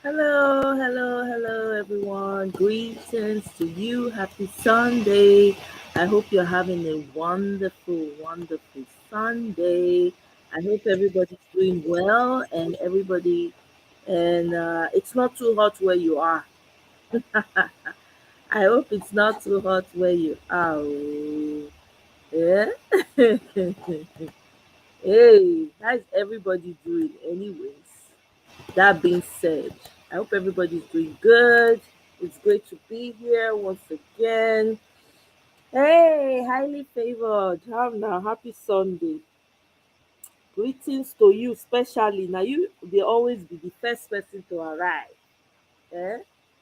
Hello, hello, hello, everyone. Greetings to you. Happy Sunday. I hope you're having a wonderful, wonderful Sunday. I hope everybody's doing well and it's not too hot where you are. I hope it's not too hot where you are. Oh. Yeah. Hey, how's everybody doing, anyways? That being said, I hope everybody's doing good. It's great to be here once again. Hey, highly favored. How now? Happy Sunday. Greetings to you, especially. Now, you will always be the first person to arrive. Eh?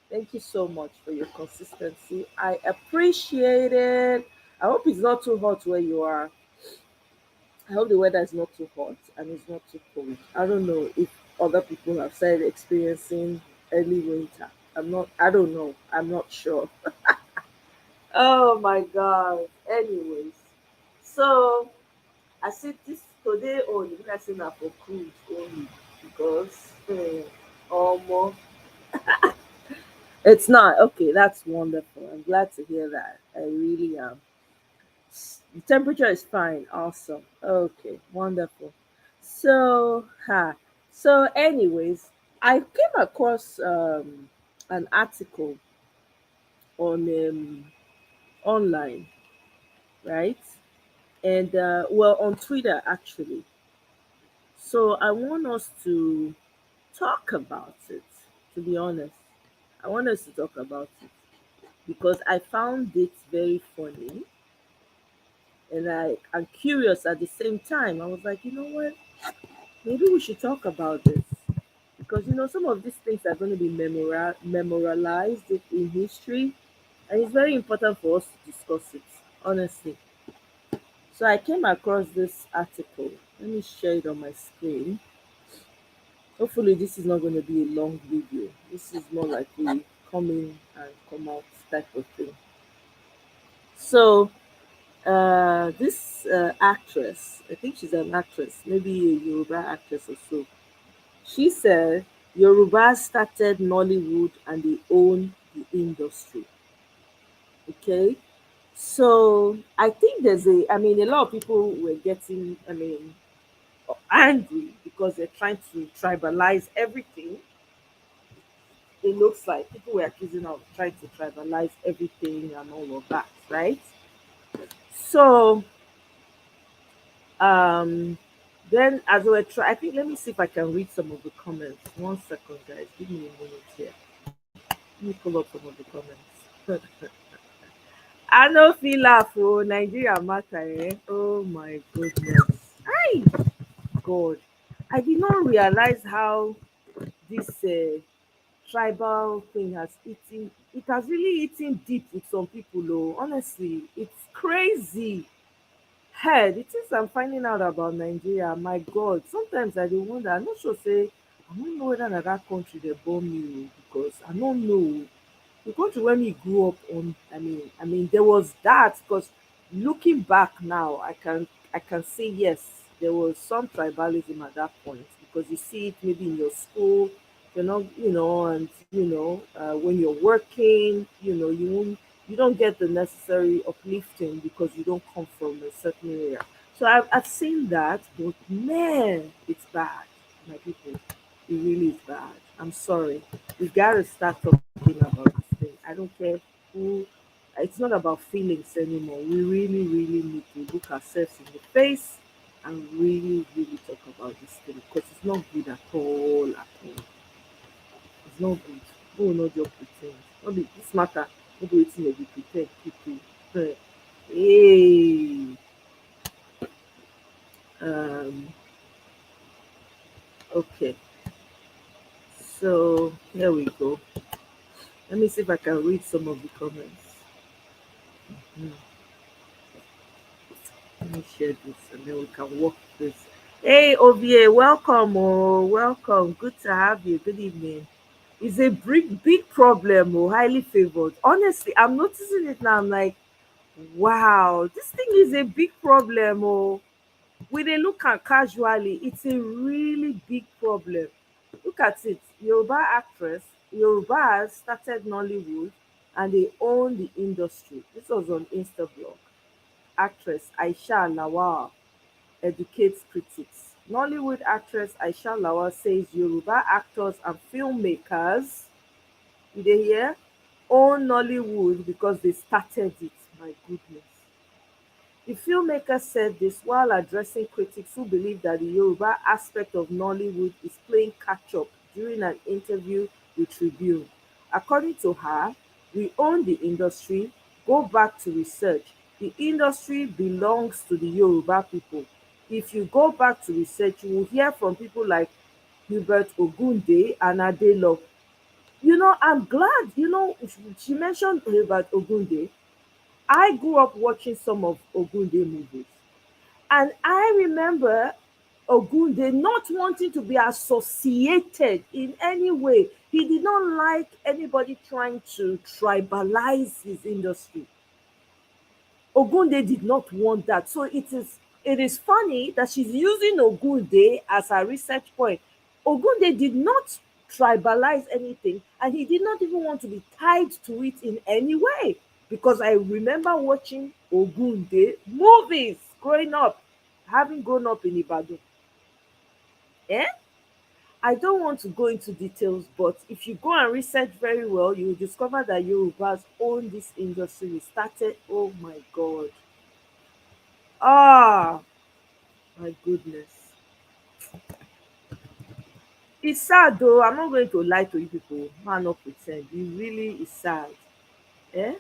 Thank you so much for your consistency. I appreciate it. I hope it's not too hot where you are. I hope the weather is not too hot and it's not too cold. I don't know if other people have started experiencing early winter. I don't know. I'm not sure. Oh my god. Anyways. So I see this today only because I for cruise only because almost it's not okay, that's wonderful. I'm glad to hear that. I really am. The temperature is fine. Awesome. Okay. Wonderful. So anyways, I came across an article on online, right? And well, on Twitter actually. So I want us to talk about it. To be honest, I want us to talk about it because I found it very funny, and I'm curious at the same time. I was like, you know what? Maybe we should talk about this because some of these things are going to be memorialized in history, and it's very important for us to discuss it honestly. So I came across this article. Let me share it on my screen. Hopefully this is not going to be a long video. This is more like a come in and come out type of thing. So this actress, I think she's an actress, maybe a Yoruba actress or so. She said Yoruba started Nollywood and they own the industry. Okay. So I think I mean, a lot of people were getting, angry because they're trying to tribalize everything. It looks like people were accusing her of trying to tribalize everything and all of that, right? So, um, then as we're trying, I think let me see if I can read some of the comments. 1 second, guys. Give me a minute here. Let me pull up some of the comments. I no feel laugh oh Nigeria matter Oh my goodness. Hi God. I did not realize how this tribal thing has really eaten deep with some people oh. Honestly, it's crazy. Hey, the things I'm finding out about Nigeria, my God, sometimes I dey wonder. I'm not sure say I don't know whether na that country they born me oh, because I don't know. The country when we grew up on, I mean there was that because looking back now I can say yes, there was some tribalism at that point because you see it maybe in your school, and when you're working, you don't get the necessary uplifting because you don't come from a certain area. So I've seen that, but man, it's bad, my people. It really is bad. I'm sorry. We gotta start talking about this thing. I don't care who. It's not about feelings anymore. We really, really need to look ourselves in the face and really, really talk about this thing because it's not good at all. At all. It's not good. We will not just pretend. Not be this matter. No be wetin dem dey pretend people. Hey. Um. Okay. So here we go. Let me see if I can read some of the comments. Hmm. Let me share this and then we can walk this. Hey, Ovie, welcome. Oh, welcome. Good to have you. Good evening. It's a big problem. Oh, highly favored. Honestly, I'm noticing it now. I'm like, wow, this thing is a big problem. Oh, we dey look at casually. It's a really big problem. Look at it. Yoruba actress, Yorubas started Nollywood and they own the industry. This was on Instablog. Actress Aisha Lawal educates critics. Nollywood actress Aisha Lawal says Yoruba actors and filmmakers, you dey hear, own Nollywood because they started it. My goodness. The filmmaker said this while addressing critics who believe that the Yoruba aspect of Nollywood is playing catch up during an interview with Tribune. According to her, we own the industry, go back to research. The industry belongs to the Yoruba people. If you go back to research, you will hear from people like Hubert Ogunde and Adelok. I'm glad, she mentioned Hubert Ogunde. I grew up watching some of Ogunde movies. And I remember Ogunde not wanting to be associated in any way. He did not like anybody trying to tribalize his industry. Ogunde did not want that. So it is funny that she's using Ogunde as her research point. Ogunde did not tribalize anything, and he did not even want to be tied to it in any way. Because I remember watching Ogunde movies growing up, having grown up in Ibadan. Eh? I don't want to go into details, but if you go and research very well, you will discover that Yorubas own this industry. We started, oh my God. Ah, my goodness. It's sad though. I'm not going to lie to you people. Man, not pretend. It really is sad. Eh?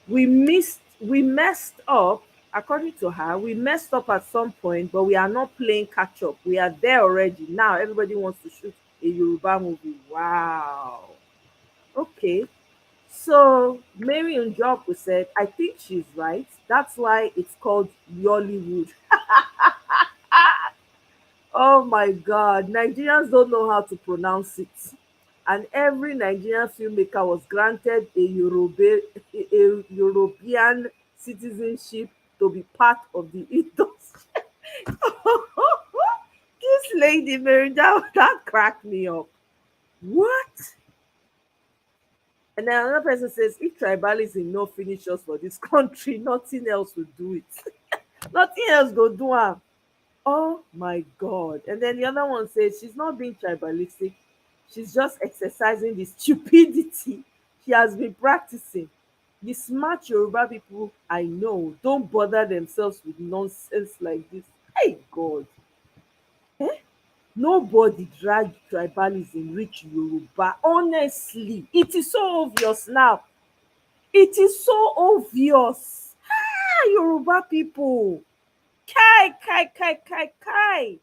We messed up, according to her, we messed up at some point, but we are not playing catch up. We are there already. Now everybody wants to shoot a Yoruba movie. Wow. Okay. So Mary Njoku said, I think she's right. That's why it's called Yollywood. Oh my God, Nigerians don't know how to pronounce it. And every Nigerian filmmaker was granted a European citizenship to be part of the industry. This lady, Mary, that cracked me up. What? And then another person says, if tribalism no finish us for this country, nothing else will do it. Nothing else go do am. Oh my God. And then the other one says she's not being tribalistic. She's just exercising the stupidity she has been practicing. The smart Yoruba people I know don't bother themselves with nonsense like this. Hey God. Eh? Nobody drag tribalism reach Yoruba. Honestly, it is so obvious now. It is so obvious. Ah, Yoruba people. Kai, kai, kai, kai, kai.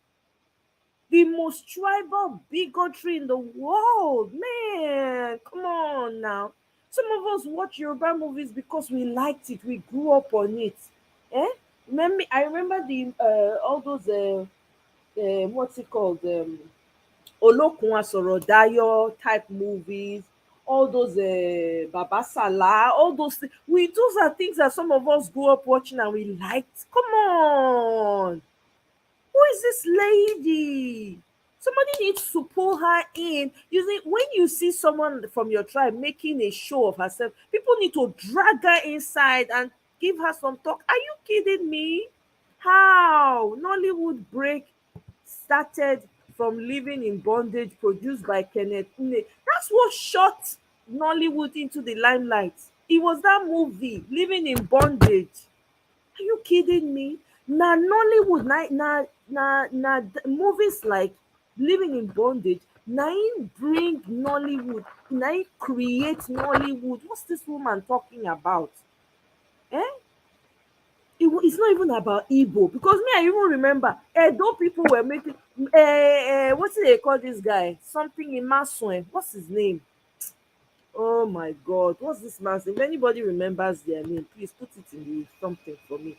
The most tribal bigotry in the world. Man, come on now. Some of us watch Yoruba movies because we liked it. We grew up on it. Eh? I remember the all those what's it called? Olokun Asorodayo type movies, all those Baba Sala, all those things. Those are things that some of us grew up watching and we liked. Come on. Who is this lady? Somebody needs to pull her in. Using when you see someone from your tribe making a show of herself, people need to drag her inside and give her some talk. Are you kidding me? How? Nollywood Break started from Living in Bondage, produced by Kenneth Une. That's what shot Nollywood into the limelight. It was that movie, Living in Bondage. Are you kidding me? Na Nollywood, movies like Living in Bondage, na im bring Nollywood, na im create Nollywood. What's this woman talking about? Eh? It's not even about Igbo because me, I even remember Edo people were making what do they call this guy? Something in Maswen. What's his name? Oh my God, what's this man's name? If anybody remembers their name, please put it in the something for me.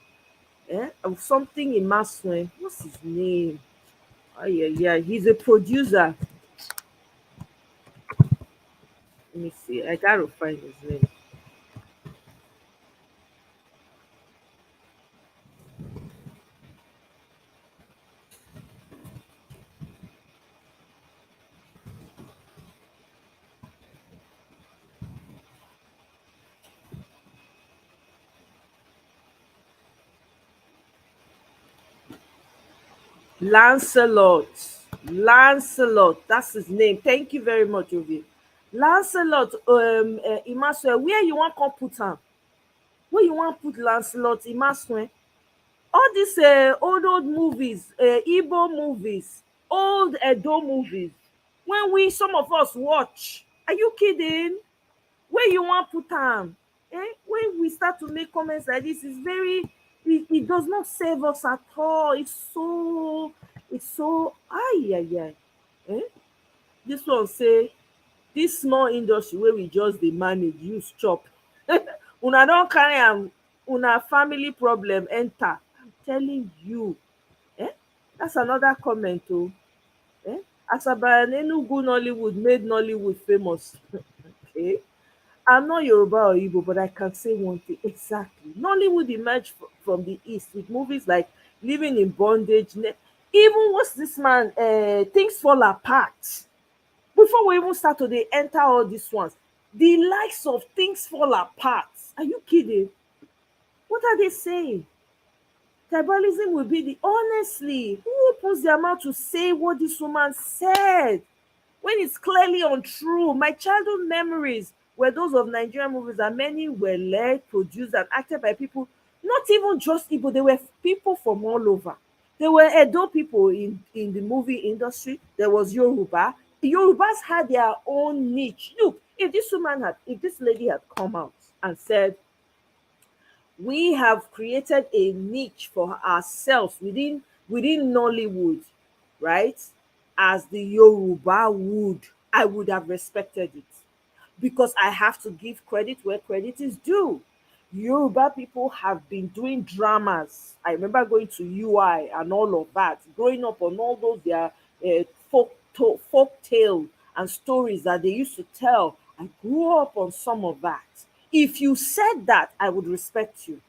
Of something in Maswen. What's his name? Oh yeah, yeah. He's a producer. Let me see. I gotta find his name. Lancelot. Lancelot. That's his name. Thank you very much, Ovi. Lancelot, Imasue, where you want to put him? Where you want to put Lancelot Imasue? All these old movies, Igbo movies, old Edo movies, when we, some of us watch, are you kidding? Where you want put am? When we start to make comments like this, it's very, it does not save us at all. It's so ay ay ay. eh This one say, this small industry wey we just dey manage use chop. Una don carry am, una family problem enter, I'm telling you. eh that's another comment o. Asaba and Enugu Nollywood made Nollywood famous. Okay, I'm not Yoruba or Igbo, but I can say one thing exactly. Nollywood emerged from the East with movies like Living in Bondage. Even what's this man? Things Fall Apart. Before we even start to dey enter all these ones, the likes of Things Fall Apart. Are you kidding? What are they saying? Tribalism will be the, honestly, who opens their mouth to say what this woman said when it's clearly untrue? My childhood memories were those of Nigerian movies, and many were led, produced, and acted by people, not even just Igbo, they were people from all over. There were Edo people in the movie industry. There was Yoruba. The Yorubas had their own niche. Look, if this lady had come out and said, we have created a niche for ourselves within Nollywood, right? As the Yoruba would, I would have respected it, because I have to give credit where credit is due. Yoruba people have been doing dramas. I remember going to UI and all of that, growing up on all those their folk tale and stories that they used to tell. I grew up on some of that. If you said that, I would respect you.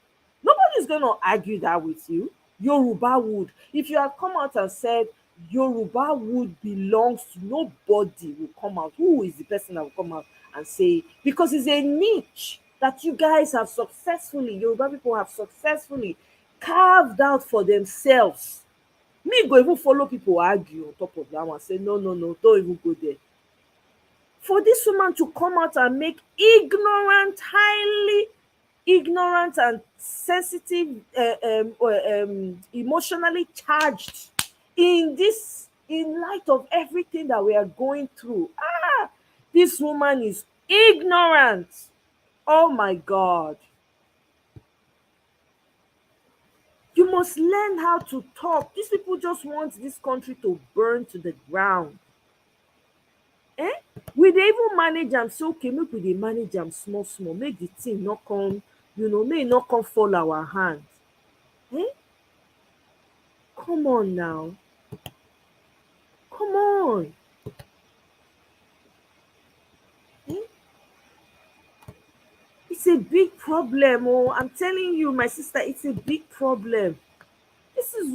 Nobody's going to argue that with you. Yoruba would. If you had come out and said Yoruba would belongs to, nobody will come out. Who is the person that will come out and say? Because it's a niche that you guys have successfully, Yoruba people have successfully carved out for themselves. Me go even follow people argue on top of that one, say no, no, no, don't even go there. For this woman to come out and make ignorant, highly ignorant and sensitive, emotionally charged, in light of everything that we are going through. This woman is ignorant. Oh my God. You must learn how to talk. These people just want this country to burn to the ground. eh we dey even manage am say okay, make we dey manage am small small, make the thing no come, make e no come fall our hand. eh come on now, come on. eh it's a big problem. Oh, I'm telling you, my sister, it's a big problem.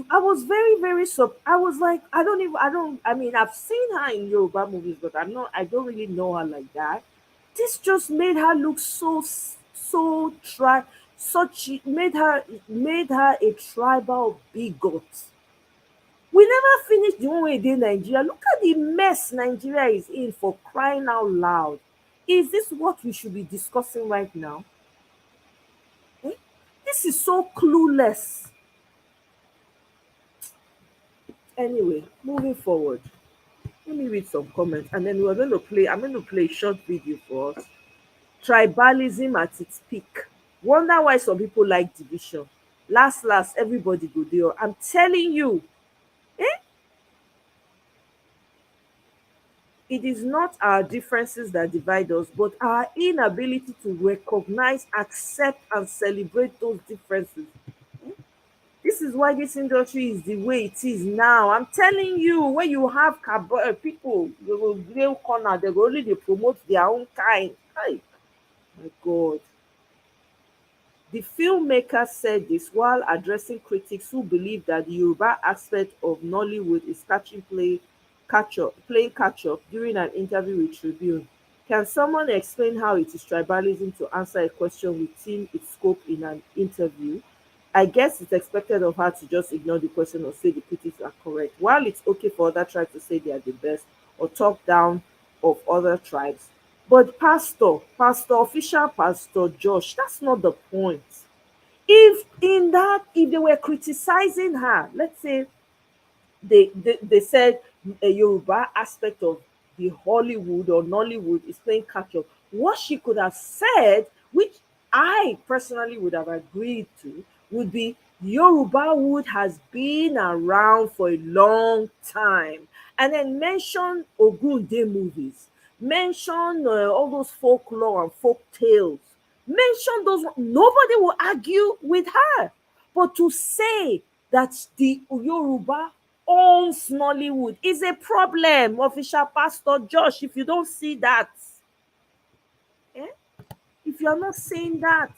I was very very I was like, I mean, I've seen her in Yoruba movies, but I don't really know her like that. This just made her look so such, made her a tribal bigot. We never finished the one way dey Nigeria. Look at the mess Nigeria is in, for crying out loud. Is this what we should be discussing right now? Eh? This is so clueless. Anyway, moving forward, let me read some comments, and then I'm going to play a short video for us. Tribalism at its peak. Wonder why some people like division. Last, everybody go there. I'm telling you, eh? It is not our differences that divide us, but our inability to recognize, accept, and celebrate those differences. This is why this industry is the way it is now. I'm telling you, when you have people, they will real corner, they go only they promote their own kind. Ay, my God. The filmmaker said this while addressing critics who believe that the Yoruba aspect of Nollywood is playing catch up during an interview with Tribune. Can someone explain how it is tribalism to answer a question within its scope in an interview? I guess it's expected of her to just ignore the question or say the critics are correct. While it's okay for other tribes to say they are the best or talk down of other tribes, but official Pastor Josh, that's not the point. If they were criticizing her, let's say they said a Yoruba aspect of the Hollywood or Nollywood is playing catch up. What she could have said, which I personally would have agreed to, would be Yoruba wood has been around for a long time. And then mention Ogunde movies, mention all those folklore and folk tales, mention those. Nobody will argue with her. But to say that the Yoruba owns Nollywood is a problem, official Pastor Josh. If you don't see that, eh? If you are not saying that,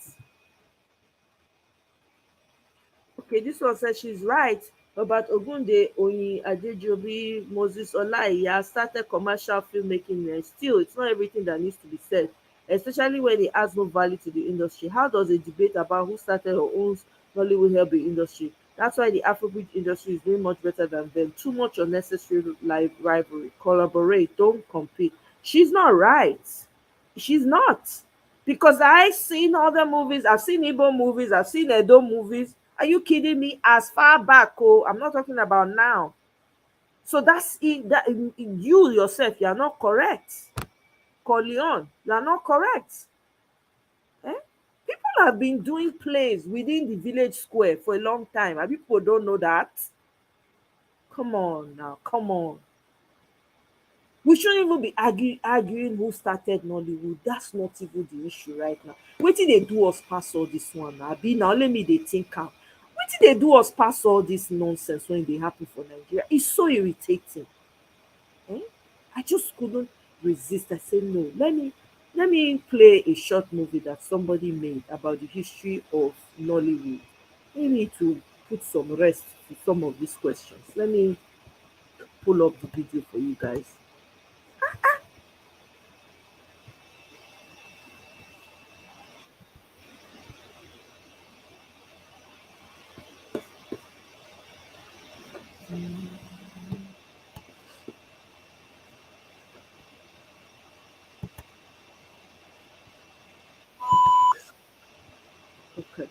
okay, this one says she's right. Robert Ogunde, Oyin Adejobi, Moses Olaiya started commercial filmmaking and still it's not everything that needs to be said, especially when it adds no value to the industry. How does a debate about who started or owns Nollywood help the industry? That's why the Afrobeat industry is doing much better than them. Too much unnecessary rivalry. Collaborate, don't compete. She's not right. She's not. Because I've seen other movies, I've seen Igbo movies, I've seen Edo movies. Are you kidding me? As far back, oh, I'm not talking about now. So that's it. That you yourself, you are not correct. Corleone, you are not correct. Eh? People have been doing plays within the village square for a long time, and people don't know that. Come on now, come on. We shouldn't even be arguing who started Nollywood. That's not even the issue right now. Wetin dey do us pass all this one na? Abi na only me dey think am. Wetin dey do us pass all this nonsense when e dey happen for Nigeria? It's so irritating. Eh? I just couldn't resist. I said no. Let me play a short movie that somebody made about the history of Nollywood. We need to put some rest to some of these questions. Let me pull up the video for you guys. Okay.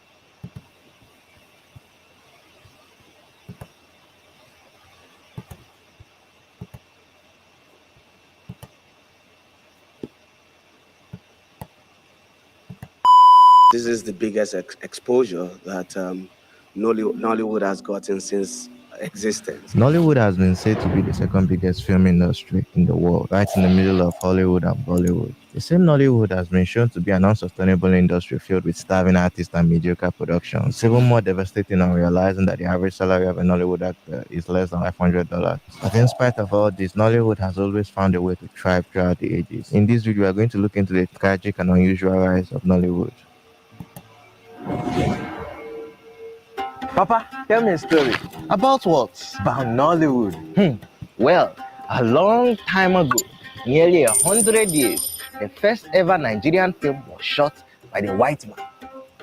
This is the biggest exposure that Nollywood has gotten since existence. Nollywood has been said to be the second biggest film industry in the world, right in the middle of Hollywood and Bollywood. The same Nollywood has been shown to be an unsustainable industry filled with starving artists and mediocre productions. It's even more devastating on realizing that the average salary of a Nollywood actor is less than $500. But in spite of all this, Nollywood has always found a way to thrive throughout the ages. In this video, we are going to look into the tragic and unusual rise of Nollywood. Papa, tell me a story. About what? About Nollywood. Well, a long time ago, nearly 100 years, the first ever Nigerian film was shot by the white man.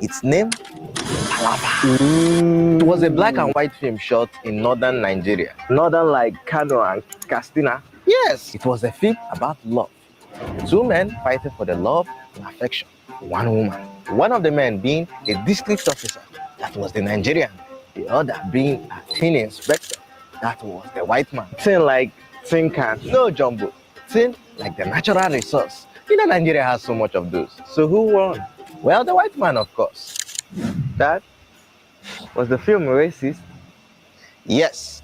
Its name, Palava. It was a black and white film shot in northern Nigeria. Northern like Kano and Castina. Yes, it was a film about love. Two men fighting for the love and affection of one woman. One of the men being a district officer, that was the Nigerian. The other being a teen inspector, that was the white man. Thing like tin can. No jumbo, tin like the natural resource. You know Nigeria has so much of those. So who won? Well, the white man, of course. That was the film racist. Yes.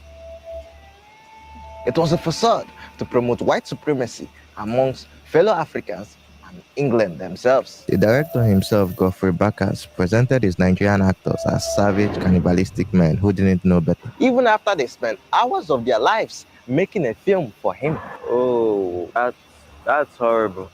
It was a facade to promote white supremacy amongst fellow Africans and England themselves. The director himself, Godfrey Bakas, presented his Nigerian actors as savage, cannibalistic men who didn't know better. Even after they spent hours of their lives making a film for him. Oh, that's horrible.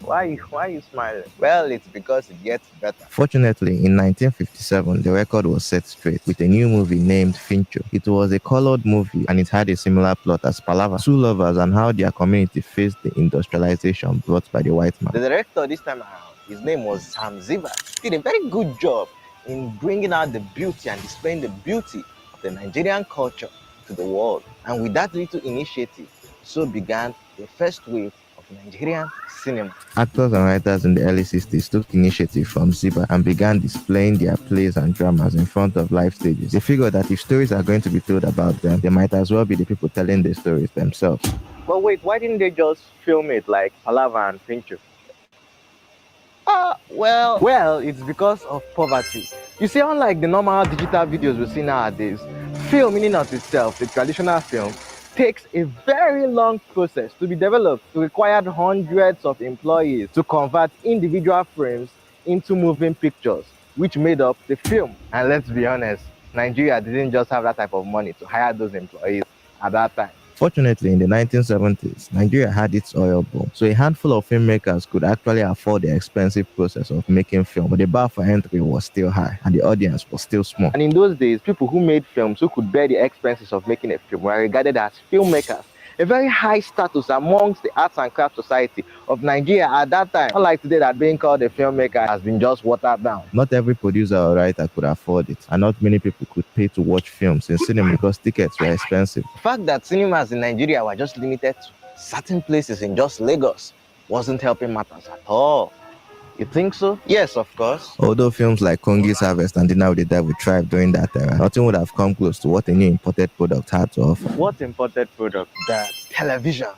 Why are you smiling? Well, it's because it gets better. Fortunately, in 1957, the record was set straight with a new movie named Fincho. It was a colored movie and it had a similar plot as Palava. Two lovers and how their community faced the industrialization brought by the white man. The director this time around, his name was Sam Ziva, did a very good job in bringing out the beauty and displaying the beauty of the Nigerian culture to the world. And with that little initiative, so began the first wave of Nigerian cinema. Actors and writers in the early 60s took initiative from Ziba and began displaying their plays and dramas in front of live stages. They figured that if stories are going to be told about them, they might as well be the people telling the stories themselves. But wait, why didn't they just film it like Palava and Pinchu? Well, it's because of poverty. You see, unlike the normal digital videos we see nowadays, film in and of itself, the traditional film, takes a very long process to be developed. It required hundreds of employees to convert individual frames into moving pictures, which made up the film. And let's be honest, Nigeria didn't just have that type of money to hire those employees at that time. Fortunately, in the 1970s, Nigeria had its oil boom, so a handful of filmmakers could actually afford the expensive process of making film, but the bar for entry was still high, and the audience was still small. And in those days, people who made films, who could bear the expenses of making a film, were regarded as filmmakers, a very high status amongst the arts and crafts society of Nigeria at that time. Unlike today, that being called a filmmaker has been just watered down. Not every producer or writer could afford it, and not many people could pay to watch films in cinema because tickets were expensive. The fact that cinemas in Nigeria were just limited to certain places in just Lagos wasn't helping matters at all. You think so? Yes, of course. Although films like Kongi's Harvest and Dinner with the Devil thrived during that era, nothing would have come close to what a new imported product had to offer. What imported product? The television.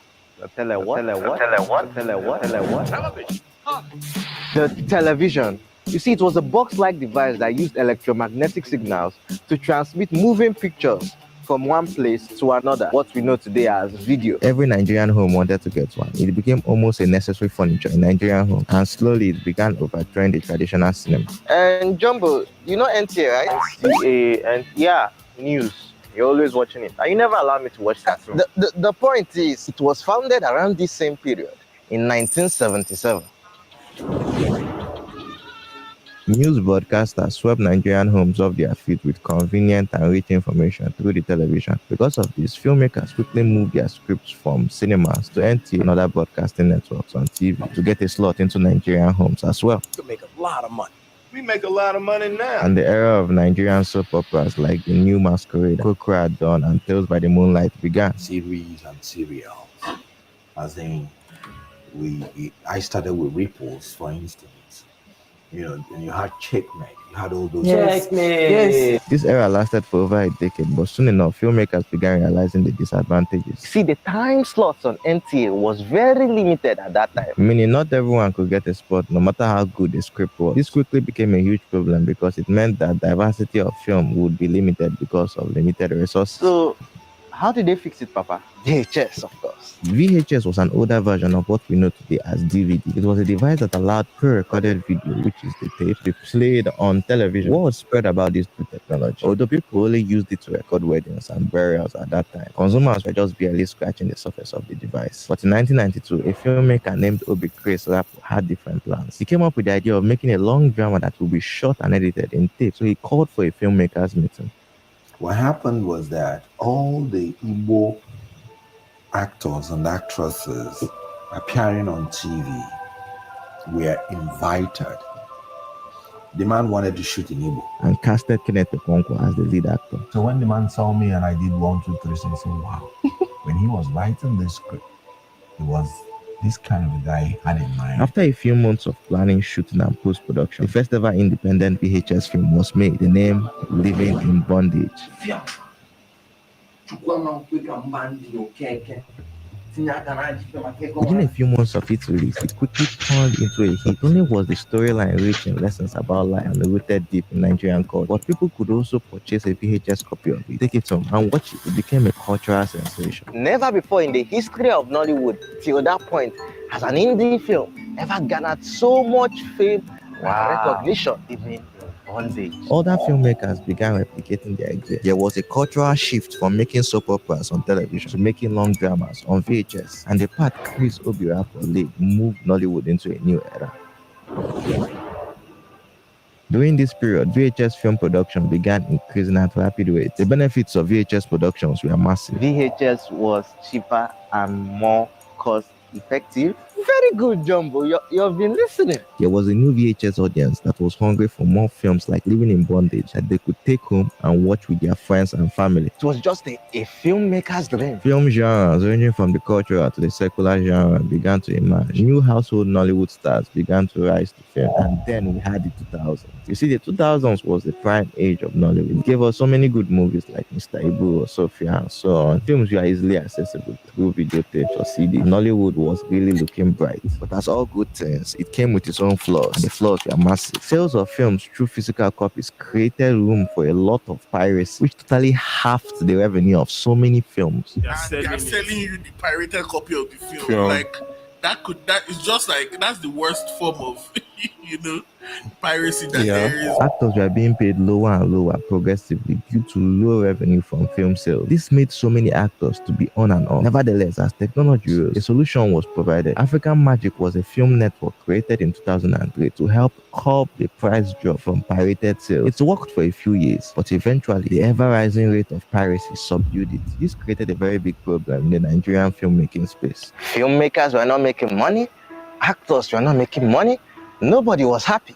The television. You see, it was a box-like device that used electromagnetic signals to transmit moving pictures from one place to another, what we know today as video. Every Nigerian home wanted to get one. It became almost a necessary furniture in Nigerian homes, and slowly it began overthrowing the traditional cinema. And Jumbo, you know NTA, right? NTA, and yeah, news. You're always watching it. And you never allow me to watch that. The point is, it was founded around this same period, in 1977. News broadcasters swept Nigerian homes off their feet with convenient and rich information through the television. Because of this, filmmakers quickly moved their scripts from cinemas to NTA and other broadcasting networks on TV to get a slot into Nigerian homes as well. You can make a lot of money. We make a lot of money now. And the era of Nigerian soap operas like The New Masquerade, Kokra at Dawn, and Tales by the Moonlight began. Series and serials. As in, I started with Ripples, for instance. You know, and you had Checkmate, you had all those. Checkmate. Yes. This era lasted for over a decade, but soon enough, filmmakers began realizing the disadvantages. See, the time slots on NTA was very limited at that time. Meaning not everyone could get a spot, no matter how good the script was. This quickly became a huge problem because it meant that diversity of film would be limited because of limited resources. So, how did they fix it, Papa? VHS, of course. VHS was an older version of what we know today as DVD. It was a device that allowed pre-recorded video, which is the tape, to be played on television. What was spread about this new technology? Although people only used it to record weddings and burials at that time, consumers were just barely scratching the surface of the device. But in 1992, a filmmaker named Obi Chris Rapo had different plans. He came up with the idea of making a long drama that would be shot and edited in tape, so he called for a filmmakers meeting. What happened was that all the Igbo actors and actresses appearing on TV were invited. The man wanted to shoot in Igbo and casted Kenneth Okonkwo as the lead actor. So when the man saw me and I did 1, 2, 3, he said, wow. When he was writing this script, it was this kind of a guy he had in mind. After a few months of planning, shooting, and post-production, the first ever independent VHS film was made. The name Living in Bondage. Within a few months of its release, it quickly turned into a hit. Not only was the storyline rich in lessons about life and rooted deep in Nigerian culture, but people could also purchase a VHS copy of it, take it home, and watch it. It became a cultural sensation. Never before in the history of Nollywood, till that point, has an indie film ever garnered so much fame and recognition, even in bondage. Other filmmakers began replicating their ideas. There was a cultural shift from making soap operas on television to making long dramas on VHS, and the path Chris Obiapo laid moved Nollywood into a new era. During this period, VHS film production began increasing at rapid rates. The benefits of VHS productions were massive. VHS was cheaper and more cost-effective. Very good, Jumbo. You've been listening. There was a new VHS audience that was hungry for more films like Living in Bondage that they could take home and watch with their friends and family. It was just a filmmaker's dream. Film genres ranging from the cultural to the secular genre began to emerge. New household Nollywood stars began to rise to fame, and then we had the 2000s. You see, the 2000s was the prime age of Nollywood. It gave us so many good movies like Mr. Ibu or Sophia and so on. Films were easily accessible through videotapes or CD. Nollywood was really looking bright. But as all good things, it came with its own flaws, and the flaws were massive. Sales of films through physical copies created room for a lot of piracy, which totally halved the revenue of so many films. They are selling you the pirated copy of the film. Like that is just like that's the worst form of piracy that there is. Actors were being paid lower and lower progressively due to low revenue from film sales. This made so many actors to be on and off. Nevertheless, as technology rose, a solution was provided. African Magic was a film network created in 2003 to help curb the price drop from pirated sales. It worked for a few years, but eventually the ever-rising rate of piracy subdued it. This created a very big problem in the Nigerian filmmaking space. Filmmakers were not making money. Actors were not making money. Nobody was happy.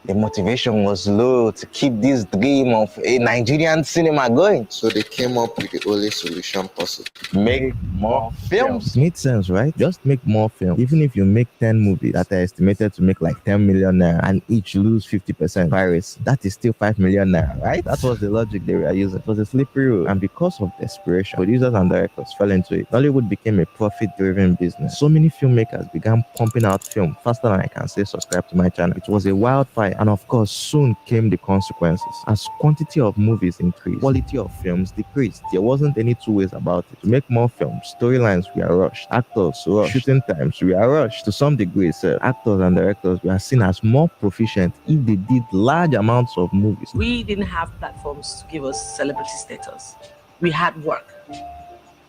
The motivation was low to keep this dream of a Nigerian cinema going. So they came up with the only solution possible. Make more films. It made sense, right? Just make more films. Even if you make 10 movies that are estimated to make like 10 million naira and each lose 50% piracy, that is still 5 million naira, right? That was the logic they were using. It was a slippery road. And because of desperation, producers and directors fell into it. Nollywood became a profit-driven business. So many filmmakers began pumping out film faster than I can say subscribe to my channel. It was a wildfire. And of course, soon came the consequences. As quantity of movies increased, quality of films decreased. There wasn't any two ways about it. To make more films, storylines were rushed, actors rushed, shooting times were rushed. To some degree, actors and directors were seen as more proficient if they did large amounts of movies. We didn't have platforms to give us celebrity status. We had work.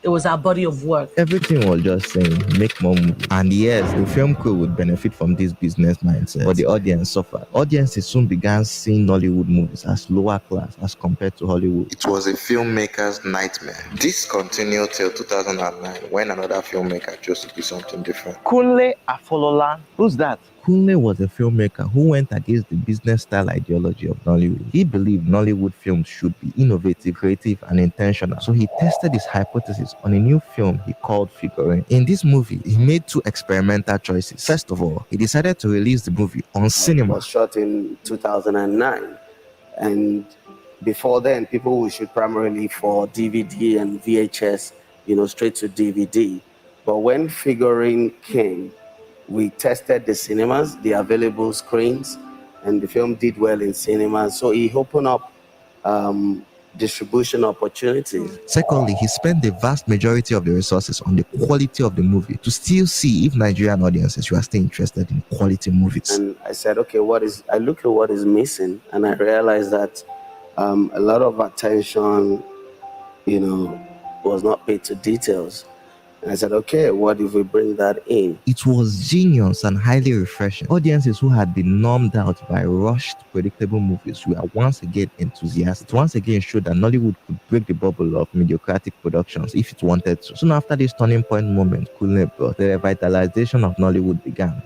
It was our body of work. Everything was just saying, make more movies. And yes, the film crew would benefit from this business mindset, but the audience suffered. Audiences soon began seeing Nollywood movies as lower class as compared to Hollywood. It was a filmmaker's nightmare. This continued till 2009 when another filmmaker chose to do something different. Kunle Afolola. Who's that? Kunle was a filmmaker who went against the business style ideology of Nollywood. He believed Nollywood films should be innovative, creative, and intentional. So he tested his hypothesis on a new film he called Figurine. In this movie, he made two experimental choices. First of all, he decided to release the movie on cinema. It was shot in 2009, and before then, people would shoot primarily for DVD and VHS, straight to DVD. But when Figurine came, we tested the cinemas, the available screens, and the film did well in cinemas. So he opened up distribution opportunities. Secondly, he spent the vast majority of the resources on the quality of the movie to still see if Nigerian audiences were still interested in quality movies. And I said, okay, I look at what is missing, and I realized that a lot of attention, was not paid to details. And I said, okay, what if we bring that in? It was genius and highly refreshing. Audiences who had been numbed out by rushed, predictable movies were once again enthusiastic. It once again showed that Nollywood could break the bubble of mediocratic productions if it wanted to. Soon after this turning point moment Kunle brought, the revitalization of Nollywood began.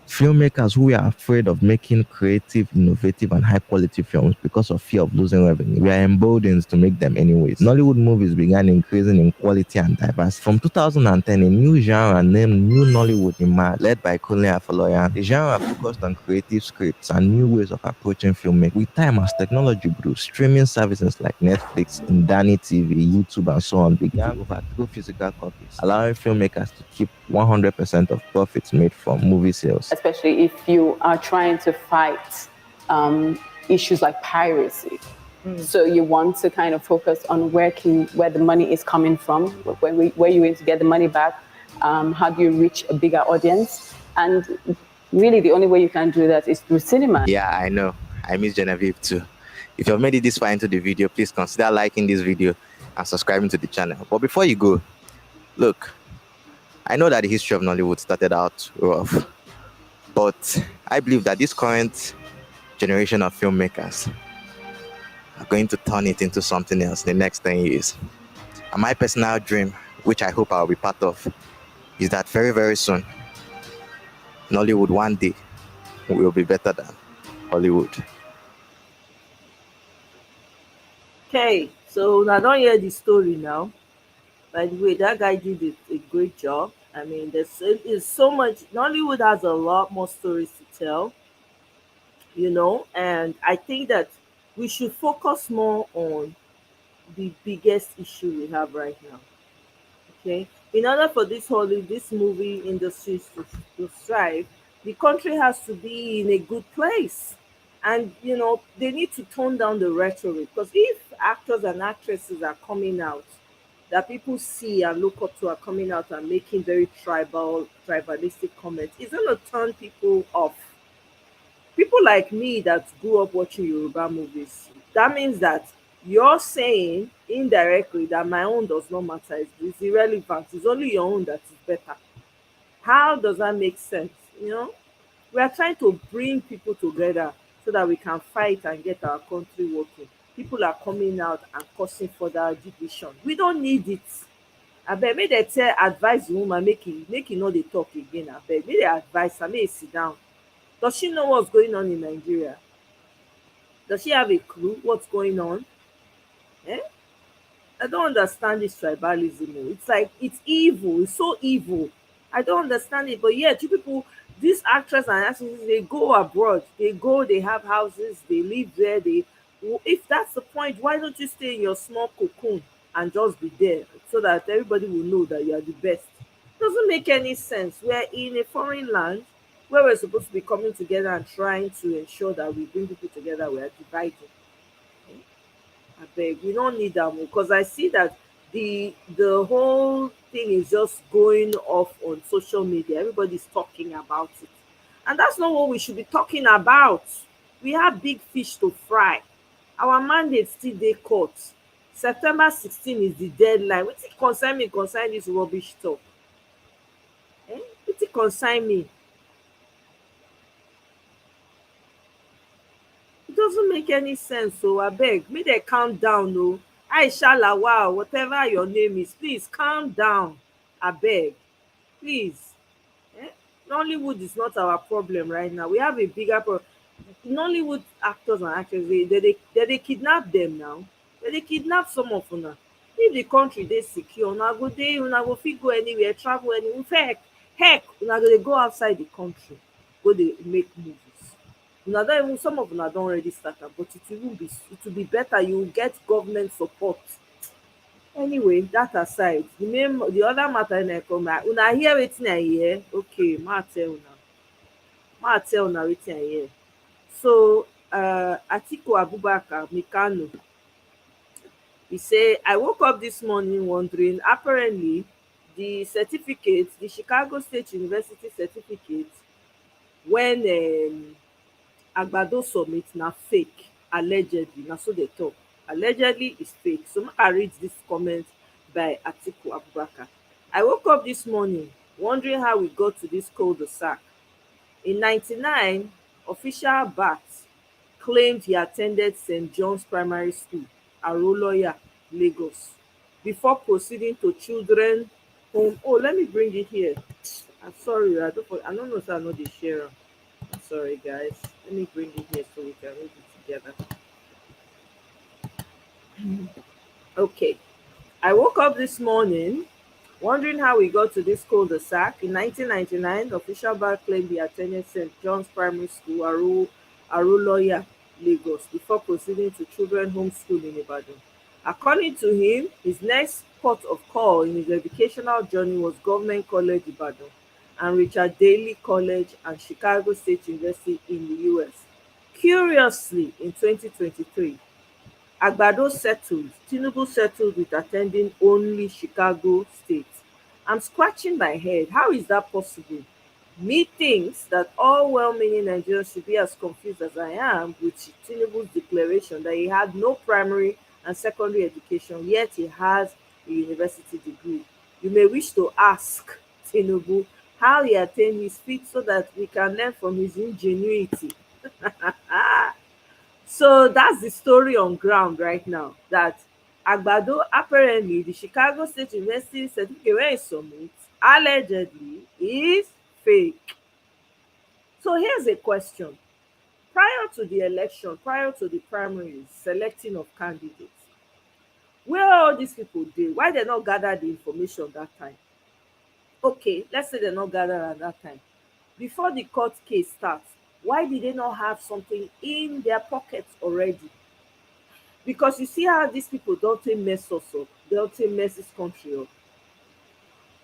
Filmmakers who were afraid of making creative, innovative, and high-quality films because of fear of losing revenue were emboldened to make them anyways. Nollywood movies began increasing in quality and diversity. From 2010, a new genre named New Nollywood emerged, led by Kunle Afoloyan. The genre focused on creative scripts and new ways of approaching filmmaking. With time, as technology grew, streaming services like Netflix, Indani TV, YouTube, and so on began to overthrow physical copies, allowing filmmakers to keep 100% of profits made from movie sales. Especially if you are trying to fight issues like piracy. So you want to kind of focus on where the money is coming from, where you're going to get the money back, how do you reach a bigger audience? And really the only way you can do that is through cinema. Yeah, I know. I miss Genevieve too. If you've made it this far into the video, please consider liking this video and subscribing to the channel. But before you go, look, I know that the history of Nollywood started out rough, but I believe that this current generation of filmmakers are going to turn it into something else in the next 10 years. And my personal dream, which I hope I'll be part of, is that very, very soon, Nollywood one day will be better than Hollywood. Okay, so I don't hear the story now. By the way, that guy did a great job. I mean, there's so much. Nollywood has a lot more stories to tell, and I think that we should focus more on the biggest issue we have right now. Okay, in order for this movie industries to thrive, the country has to be in a good place, and they need to tone down the rhetoric, because if actors and actresses are coming out that people see and look up to are coming out and making very tribalistic comments, it's going to turn people off. People like me that grew up watching Yoruba movies, that means that you're saying indirectly that my own does not matter. It's irrelevant. It's only your own that is better. How does that make sense? We are trying to bring people together so that we can fight and get our country working. People are coming out and causing further division. We don't need it. Abeg, make dem tell advise the woman make e no dey talk again. Abeg, make dem advise am, make e sit down. Does she know what's going on in Nigeria? Does she have a clue what's going on? Eh? I don't understand this tribalism. It's like it's evil. It's so evil. I don't understand it. But yet, you people, these actors and actresses, they go abroad. They go. They have houses. They live there. If that's the point, why don't you stay in your small cocoon and just be there so that everybody will know that you are the best? Doesn't make any sense. We're in a foreign land where we're supposed to be coming together and trying to ensure that we bring people together. We are divided. Abeg, we don't need am because I see that the whole thing is just going off on social media. Everybody's talking about it, and that's not what we should be talking about. We have big fish to fry. Our mandate still dey court. September 16 is the deadline. Wetin concern me concern dis rubbish talk? Wetin concern me? It doesn't make any sense. So abeg, make dem calm down. Aisha Lawal, whatever your name is, please calm down. Abeg, please. eh Nollywood is not our problem right now. We have a bigger problem. Nollywood actors and actresses, they kidnap them now. They kidnap some of una. If the country dey secure, una go fit go anywhere, travel anywhere. Heck, una go dey go outside the country go dey make movies. Una don even some of una don already start am, but it will be better. You will get government support. Anyway, that aside, the other matter na come out. Una hear wetin I hear? Okay, ma tell una wetin I hear. So Atiku Abubakar Mikano, he say, I woke up this morning wondering, apparently the Chicago State University certificate, when Agbado submit, na fake. Allegedly, na so they talk. Allegedly is fake. So make I read this comment by Atiku Abubakar. I woke up this morning wondering how we got to this cul-de-sac. In 99, official bat claimed he attended St. John's Primary School, Aroloya, Lagos, before proceeding to children home. Oh, let me bring it here. I'm sorry, I don't know, so I know the share am. I'm sorry, guys. Let me bring it here so we can read it together. Okay. I woke up this morning wondering how we got to this cul-de-sac. In 1999, official bar claimed he attended St. John's Primary School, Aruloya, Lagos, before proceeding to children home school in Ibadan. According to him, his next port of call in his educational journey was Government College Ibadan and Richard Daley College and Chicago State University in the US. Curiously, in 2023, Tinubu settled with attending only Chicago State. I'm scratching my head. How is that possible? Me thinks that all well-meaning Nigerians should be as confused as I am with Tinubu's declaration that he had no primary and secondary education, yet he has a university degree. You may wish to ask Tinubu how he attained his feat so that we can learn from his ingenuity. So that's the story on ground right now. That Agbado, apparently the Chicago State University certificate wey e submit, allegedly is fake. So here's a question. Prior to the election, prior to the primaries, selecting of candidates, where all these people dey? Why they not gather the information that time? Okay, let's say they not gather at that time. Before the court case starts, why did they not have something in their pockets already? Because you see how these people don't take mess us up, they don't take mess this country up.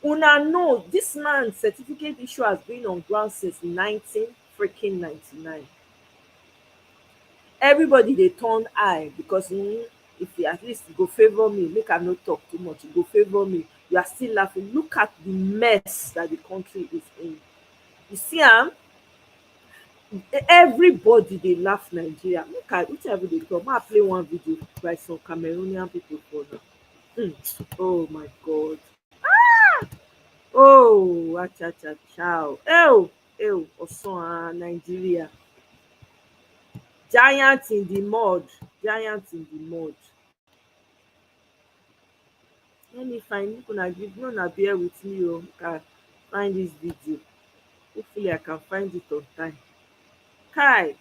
Una know this man certificate issue has been on ground since 1999. Everybody dey turn eye because if you at least go favour me, make I no talk too much, you go favour me, you are still laughing. Look at the mess that the country is in. You see am, everybody dey laugh Nigeria. Make I which I dey talk, make I play one video by some Cameroonian people for now. Oh my God. Oh, achachacha. Ew, Osun, Nigeria. Giant in the mud. Giant in the mud. Let me find, make una give, make una bear with me o. Make I find this video. Hopefully I can find it on time. Kai.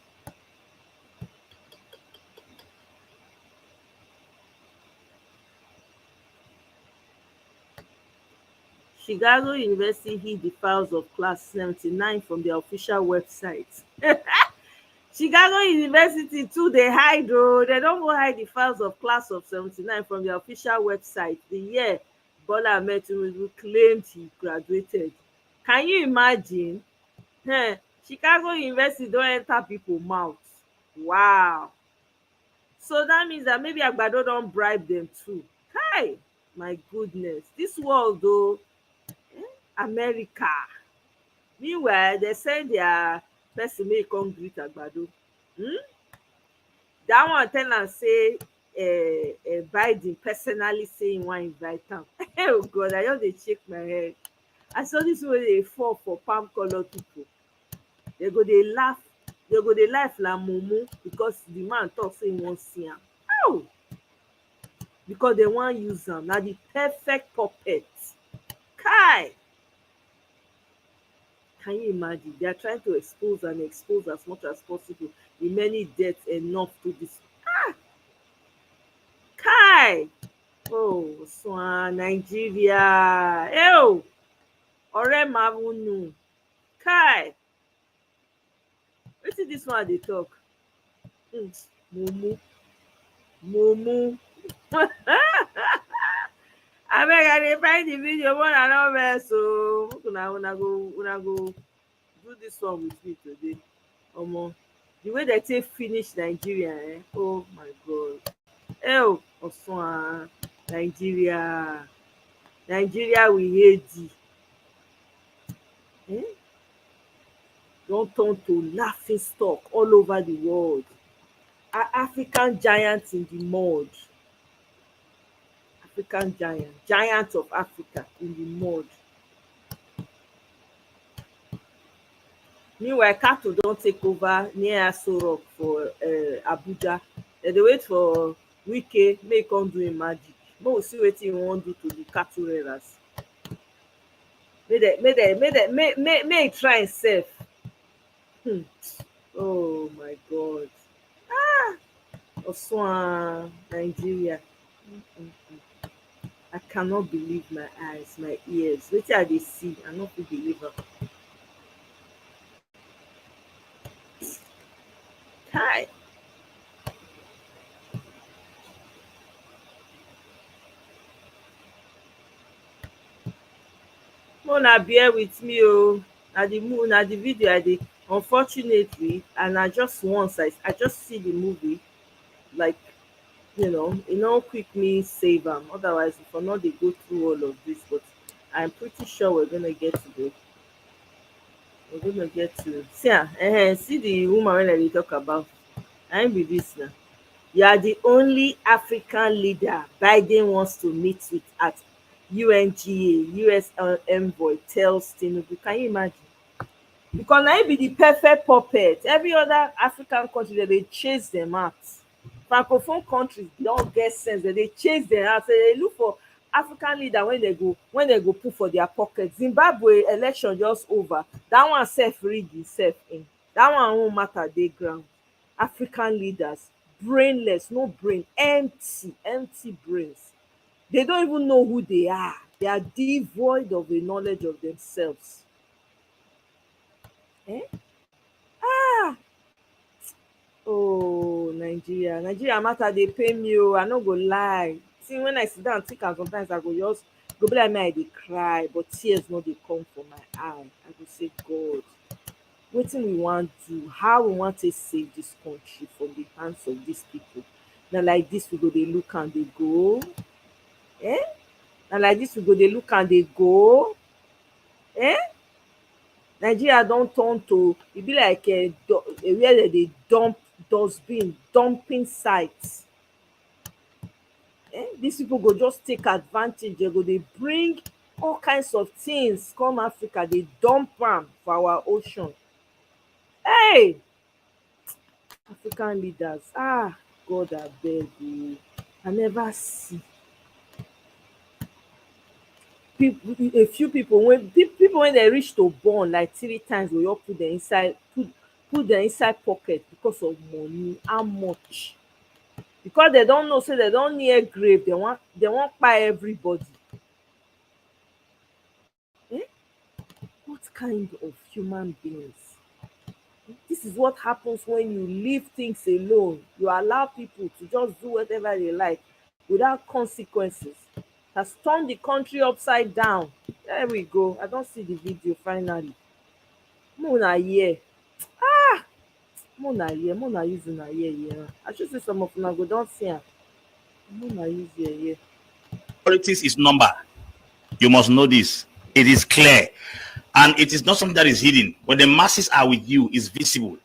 Chicago University hid the files of class 79 from their official website. Chicago University too dey hide oo. Dem don go hide the files of class of 79 from their official website the year Bola Ahmed Tinubu claimed he graduated. Can you imagine? Chicago University don enter pipo mouth. Wow. So that means that maybe Agbado don bribe dem too. Kai, my goodness, this world oo, America. Meanwhile, dem send their person make e come greet Agbado. Dat one tell am say Biden personally say im wan invite am. Oh God, I just dey shake my head. I saw this one dey fall for palm colour pipo. Dem go dey laugh, dem go dey laugh like mumu because the man talk say im wan see am. Oh! Because dem wan use am. Na the perfect puppet. Kai! Can you imagine? They are trying to expose and expose as much as possible the many deaths enough to this. Kai! Oh, Swan, Nigeria. Ew! Ọ̀rẹ́ Mavunu. Kai! Wetin dis one dey talk? Mumu. Mumu. Abeg, I dey find the video, more than no vex o. Make una go do this one with me today. Omo, the way dem take finish Nigeria, oh my God. Ew, Osun, Nigeria. Nigeria we hate thee. Don turn to laughing stock all over the world. African giant in the mud. African giant, giant of Africa in the mud. Meanwhile, cattle don take over near Aso Rock for Abuja. Dem dey wait for Wike make e come do im magic. Make we see wetin e wan do to the cattle rearers. Make e try imself. Oh my God. Osun, Nigeria. I cannot believe my eyes, my ears. Wetin I dey see, I no fit believe am. Kai! Make una bear with me o. Na the video I dey, unfortunately, and na just once I just see the movie, like, e no quick me save am. Otherwise, we for not dey go through all of this, but I'm pretty sure we're gonna get to see the woman wey dem dey talk about. Na im be this now. You are the only African leader Biden wants to meet with at UNGA. US envoy tells Tinubu. Can you imagine? Because na im be the perfect puppet. Every other African country dem dey chase dem out. Francophone countries don get sense, dem dey chase dem out. So dem dey look for African leader when they go put for their pocket. Zimbabwe election just over. That one self rig himself in. That one won't matter dey ground. African leaders, brainless, no brain, empty brains. They don't even know who they are. They are devoid of a knowledge of themselves. Eh? Ah, oh, Nigeria matter dey pain me oh, I no go lie. See, when I sit down think am sometimes I go just go be like me I dey cry, but tears no dey come for my eye. I go say, God, wetin we wan do? How we wan take save dis country from the hands of dis people? Na like dis we go dey look am dey go? Eh? Na like dis we go dey look am dey go? Eh? Nigeria don turn to e be like where dem dey dump dustbin, dumping site. Dis people go just take advantage, dem go dey bring all kinds of things come Africa, dey dump am for our ocean. Hey! African leaders, God abeg o, I never see a few people when dem reach to born like 3 times go just put dem inside pocket because of money. How much? Because dem don know say dem don near grave, dem wan kpai everybody. What kind of human beings? This is what happens when you leave things alone. You allow people to just do whatever they like without consequences. Has turned the country upside down. There we go. I don see the video finally. Make una hear. Make una use una ear hear am. I sure say some of una go don see am. Make una use ear hear. Politics is number. You must know this. It is clear. And it is not something that is hidden. When the masses are with you, it's visible.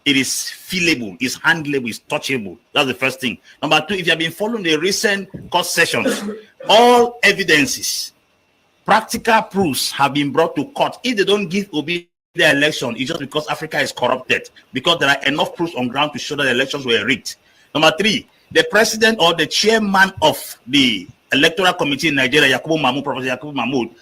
It is feelable, it's handleable, it's touchable. That's the first thing. Number two, if you have been following the recent court sessions, all evidences, practical proofs have been brought to court. If they don't give Obi the election, it's just because Africa is corrupted, because there are enough proofs on ground to show that the elections were rigged. Number three, the president or the chairman of the electoral committee in Nigeria, Professor Yakubu Mahmoud,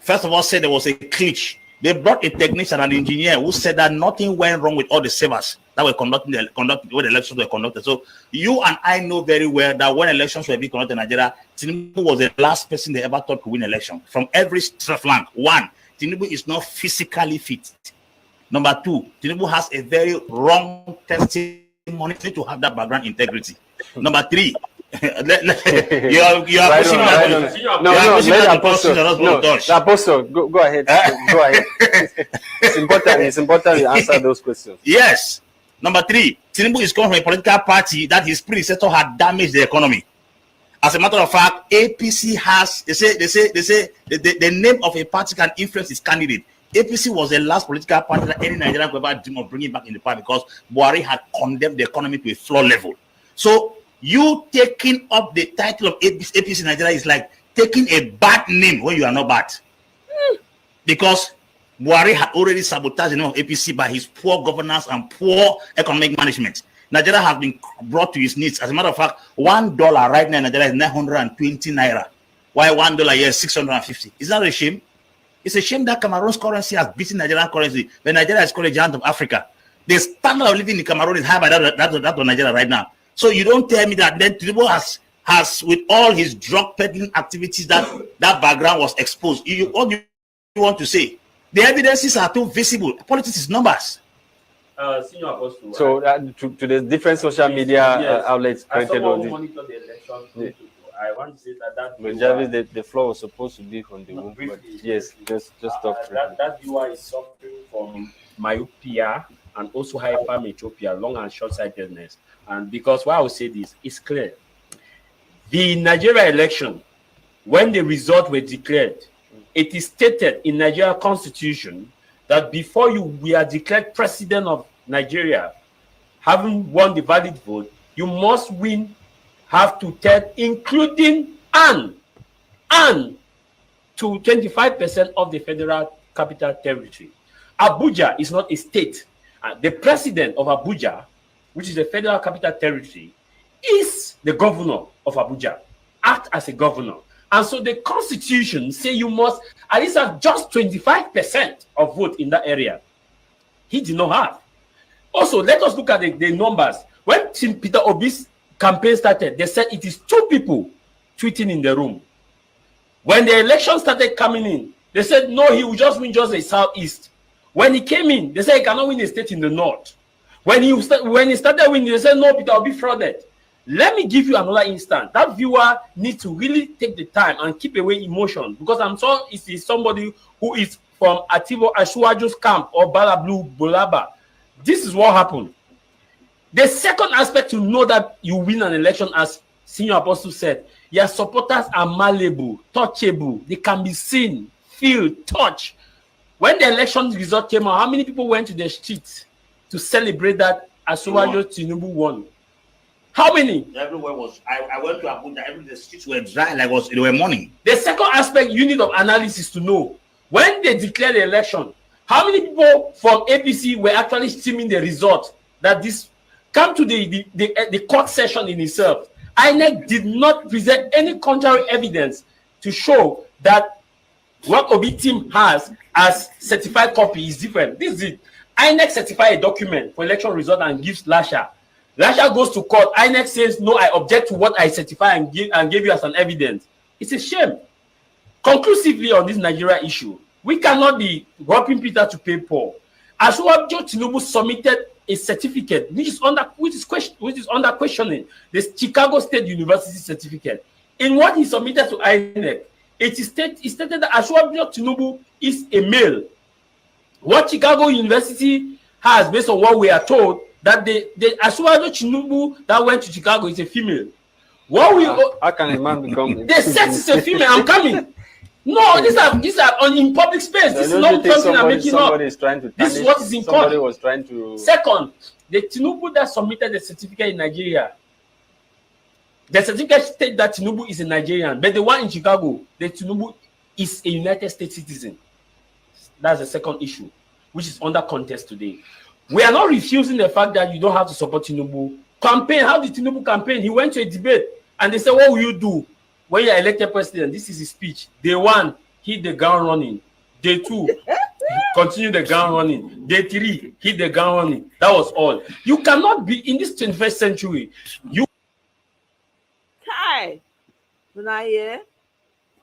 first of all said there was a glitch. They brought a technician, an engineer, who said that nothing went wrong with all the servers that were conducting when the elections were conducted. So you and I know very well that when elections were being conducted in Nigeria, Tinubu was the last person they ever thought to win election from every flank. One, Tinubu is not physically fit. Number two, Tinubu has a very wrong testimony. To have that background integrity. Number three, you are pushing Apostle, go ahead. Go ahead. It's important you answer those questions. Yes. Number three, Tinubu is coming from a political party that his predecessor had damaged the economy. As a matter of fact, APC has they say the name of a party can influence its candidate. APC was the last political party that any Nigerian could ever dream of bringing back in the power because Buhari had condemned the economy to a floor level. So you taking up the title of APC in Nigeria is like taking a bad name when you are not bad. Because Buhari had already sabotaged the name of APC by his poor governance and poor economic management. Nigeria has been brought to its knees. As a matter of fact, $1 right now in Nigeria is 920 naira. Why $1 here is 650? Is that a shame? It's a shame that Cameroon's currency has beaten Nigerian currency when Nigeria is called a giant of Africa. The standard of living in Cameroon is higher than that of Nigeria right now. So you don't tell me that then Tinubu has with all his drug peddling activities that background was exposed. What do you want to say? The evidences are too visible. Politics is numbers. Senior Apostle, so to the different social media outlets printed on the I want to say that the floor was supposed to be on the womb, but yes, just talk. That viewer is suffering from myopia and also hypermetropia, long and short-sightedness. And because why I will say this, it's clear. The Nigeria election, when the results were declared, it is stated in Nigeria Constitution that before we are declared president of Nigeria, having won the valid vote, you must win half to 10, including and to 25% of the federal capital territory. Abuja is not a state. The president of Abuja, which is the federal capital territory, is the governor of Abuja, act as a governor. And so the constitution say you must at least have just 25% of vote in that area. He did not have. Also, let us look at the numbers. When Peter Obi's campaign started, they said it is 2 people tweeting in the room. When the election started coming in, they said no, he will just win just the southeast. When he came in, they said he cannot win a state in the north. When he started winning, they said no, Peter Obi frauded. Let me give you another instance. That viewer needs to really take the time and keep away emotion, because I'm sure it is somebody who is from Ativo Ashwajo's camp or Balablu Bolaba. This is what happened. The second aspect to know that you win an election, as Senior Apostle said, your supporters are malleable, touchable. They can be seen, feel, touch. When the election result came out, how many people went to the streets to celebrate that Asuwajo Tinubu won? How many? Everywhere was. I went to Abuja. The streets were dry, like it were morning. The second aspect you need of analysis to know, when they declared the election, how many people from APC were actually streaming the result? That this come to the court session in itself. INEC did not present any contrary evidence to show that what Obi team has as certified copy is different. This is it. INEC certify a document for election result and gives Lasha. Lasha goes to court. INEC says, no, I object to what I certify and give you as an evidence. It's a shame. Conclusively on this Nigeria issue, we cannot be robbing Peter to pay Paul. Asuwajo Tinubu submitted a certificate which is under questioning, the Chicago State University certificate. In what he submitted to INEC, it stated that Asuwajo Tinubu is a male. What Chicago University has, based on what we are told, that the Asuwajo Tinubu that went to Chicago is a female. How can a man become? They said it's a female. I'm coming. No, these are in public space. This is not something I'm making up. Is trying to this is what is in court. Somebody was trying to. Second, the Tinubu that submitted the certificate in Nigeria, the certificate states that Tinubu is a Nigerian, but the one in Chicago, the Tinubu is a United States citizen. That's the second issue, which is under contest today. We are not refusing the fact that you don't have to support Tinubu. Campaign, how did Tinubu campaign? He went to a debate and they said, what will you do when you're elected president? This is his speech. Day 1, hit the ground running. Day 2, continue the ground running. Day 3, hit the ground running. That was all. You cannot be in this 21st century. Hi.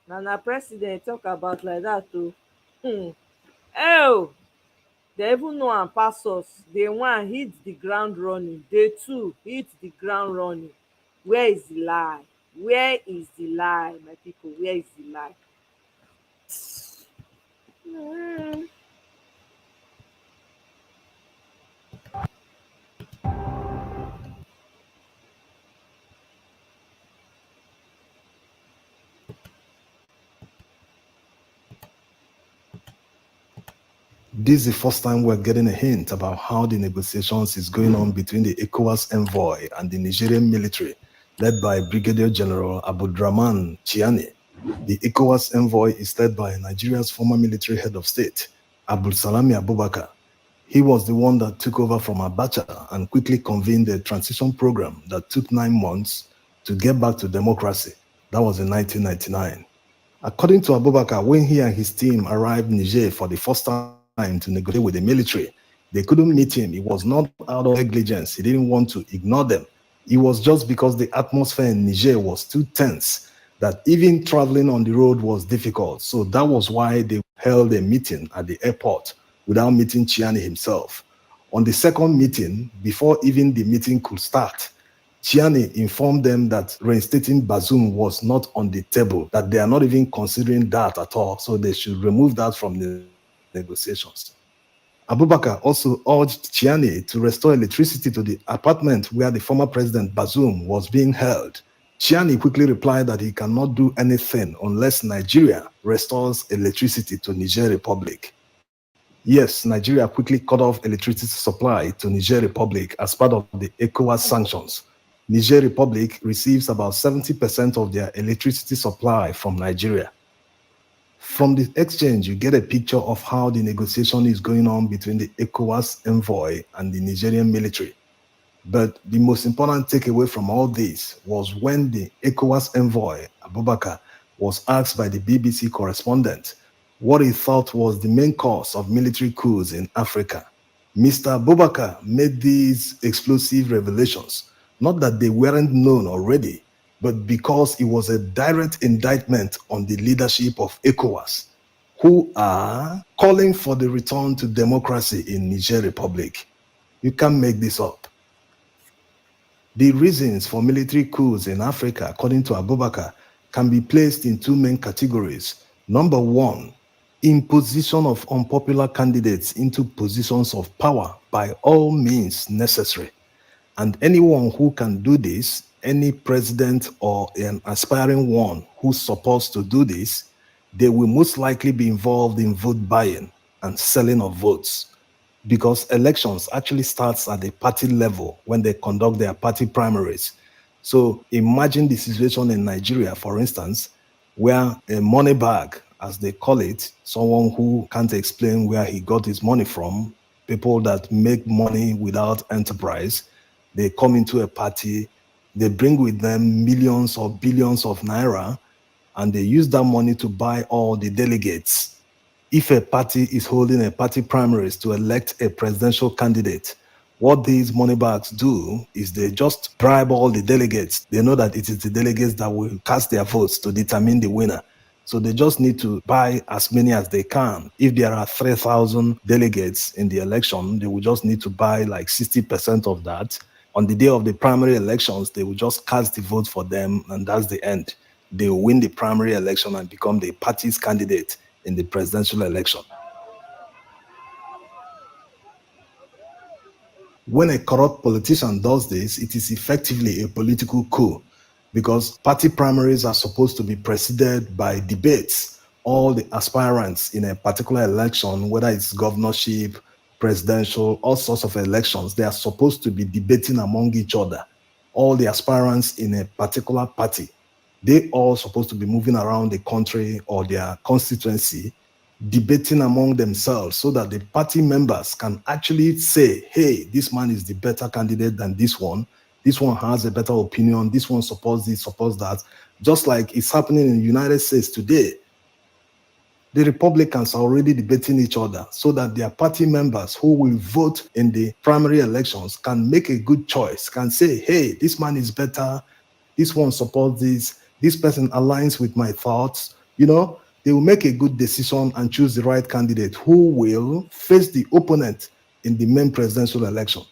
Nana president talk about like that too. Oh, they even know and pass us. Day 1 hit the ground running. Day 2 hit the ground running. Where is the lie? Where is the lie, my people? Where is the lie? This is the first time we're getting a hint about how the negotiations is going on between the ECOWAS envoy and the Nigerian military, led by Brigadier General Abdurrahman Chiani. The ECOWAS envoy is led by Nigeria's former military head of state, Abdul Salami Abubakar. He was the one that took over from Abacha and quickly convened the transition program that took 9 months to get back to democracy. That was in 1999. According to Abubakar, when he and his team arrived in Niger for the first time to negotiate with the military, they couldn't meet him. It was not out of negligence. He didn't want to ignore them. It was just because the atmosphere in Niger was too tense that even traveling on the road was difficult. So that was why they held a meeting at the airport without meeting Chiani himself. On the second meeting, before even the meeting could start, Chiani informed them that reinstating Bazoum was not on the table, that they are not even considering that at all, so they should remove that from the negotiations. Abubakar also urged Chiani to restore electricity to the apartment where the former president Bazoum was being held. Chiani quickly replied that he cannot do anything unless Nigeria restores electricity to Niger Republic. Yes, Nigeria quickly cut off electricity supply to Niger Republic as part of the ECOWAS sanctions. Niger Republic receives about 70% of their electricity supply from Nigeria. From the exchange, you get a picture of how the negotiation is going on between the ECOWAS envoy and the Nigerian military. But the most important takeaway from all this was when the ECOWAS envoy, Abubakar, was asked by the BBC correspondent what he thought was the main cause of military coups in Africa. Mr. Abubakar made these explosive revelations, not that they weren't known already, but because it was a direct indictment on the leadership of ECOWAS, who are calling for the return to democracy in Niger Republic. You can't make this up. The reasons for military coups in Africa, according to Abubakar, can be placed in two main categories. Number one, imposition of unpopular candidates into positions of power by all means necessary. And anyone who can do this, any president or an aspiring one who's supposed to do this, they will most likely be involved in vote buying and selling of votes, because elections actually starts at the party level when they conduct their party primaries. So imagine the situation in Nigeria, for instance, where a money bag, as they call it, someone who can't explain where he got his money from, people that make money without enterprise, they come into a party, they bring with them millions or billions of naira, and they use that money to buy all the delegates. If a party is holding a party primaries to elect a presidential candidate, what these money bags do is they just bribe all the delegates. They know that it is the delegates that will cast their votes to determine the winner. So they just need to buy as many as they can. If there are 3,000 delegates in the election, they will just need to buy like 60% of that. On the day of the primary elections, they will just cast the vote for them, and that's the end. They will win the primary election and become the party's candidate in the presidential election. When a corrupt politician does this, it is effectively a political coup, because party primaries are supposed to be preceded by debates. All the aspirants in a particular election, whether it's governorship, presidential, all sorts of elections, they are supposed to be debating among each other. All the aspirants in a particular party, they all supposed to be moving around the country or their constituency, debating among themselves, so that the party members can actually say, hey, this man is the better candidate than this one has a better opinion, this one supports this, supports that. Just like it's happening in the United States today, the Republicans are already debating each other so that their party members who will vote in the primary elections can make a good choice, can say, hey, this man is better, this one supports this person aligns with my thoughts. They will make a good decision and choose the right candidate who will face the opponent in the main presidential election.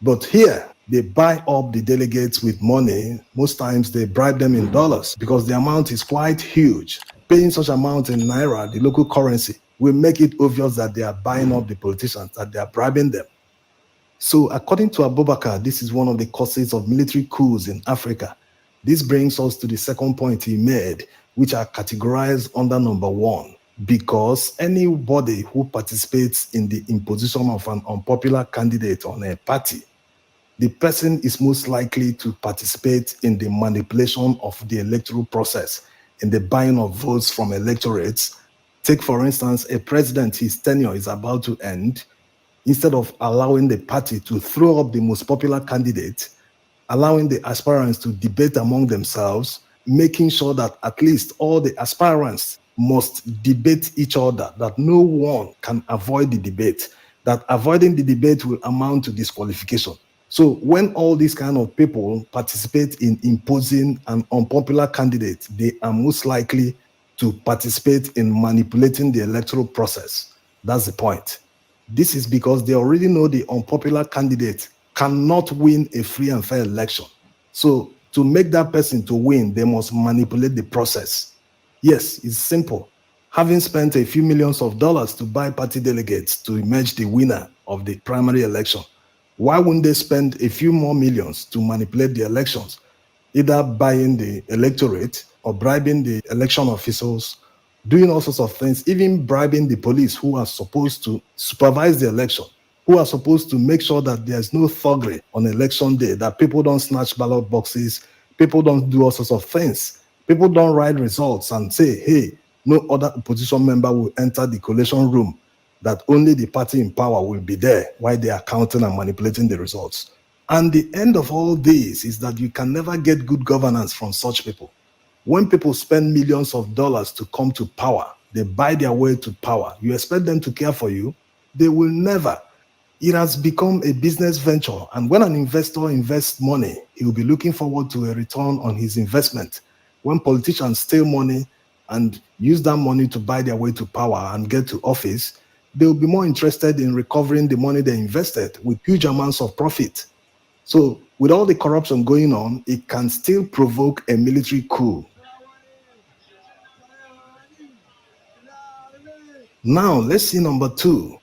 But here, they buy up the delegates with money. Most times they bribe them in dollars because the amount is quite huge. Paying such amount in naira, the local currency, will make it obvious that they are buying up the politicians, that they are bribing them. So according to Abubakar, this is one of the causes of military coups in Africa. This brings us to the second point he made, which are categorized under number one, because anybody who participates in the imposition of an unpopular candidate on a party, the person is most likely to participate in the manipulation of the electoral process, in the buying of votes from electorates. Take, for instance, a president, his tenure is about to end. Instead of allowing the party to throw up the most popular candidate, allowing the aspirants to debate among themselves, making sure that at least all the aspirants must debate each other, that no one can avoid the debate, that avoiding the debate will amount to disqualification. So when all these kind of people participate in imposing an unpopular candidate, they are most likely to participate in manipulating the electoral process. That's the point. This is because they already know the unpopular candidate cannot win a free and fair election. So to make that person to win, they must manipulate the process. Yes, it's simple. Having spent a few millions of dollars to buy party delegates to emerge the winner of the primary election, why wouldn't they spend a few more millions to manipulate the elections, either buying the electorate or bribing the election officials, doing all sorts of things, even bribing the police who are supposed to supervise the election, who are supposed to make sure that there's no thuggery on election day, that people don't snatch ballot boxes, people don't do all sorts of things, people don't write results and say, hey, no other opposition member will enter the collation room, that only the party in power will be there while they are counting and manipulating the results. And the end of all this is that you can never get good governance from such people. When people spend millions of dollars to come to power, they buy their way to power. You expect them to care for you? They will never. It has become a business venture. And when an investor invests money, he will be looking forward to a return on his investment. When politicians steal money and use that money to buy their way to power and get to office, they will be more interested in recovering the money they invested with huge amounts of profit. So with all the corruption going on, it can still provoke a military coup. Now, let's see number 2.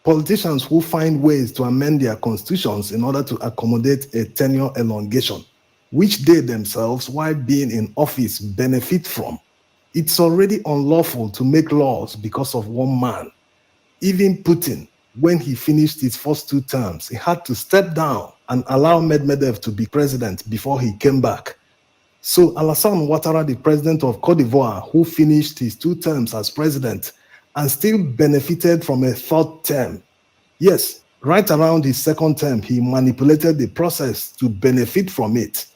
Politicians who find ways to amend their constitutions in order to accommodate a tenure elongation, which they themselves, while being in office, benefit from. It's already unlawful to make laws because of one man. Even Putin, when he finished his first 2 terms, he had to step down and allow Medvedev to be president before he came back. So Alassane Ouattara, the president of Cote d'Ivoire, who finished his 2 terms as president and still benefited from a 3rd term. Yes, right around his 2nd term, he manipulated the process to benefit from it.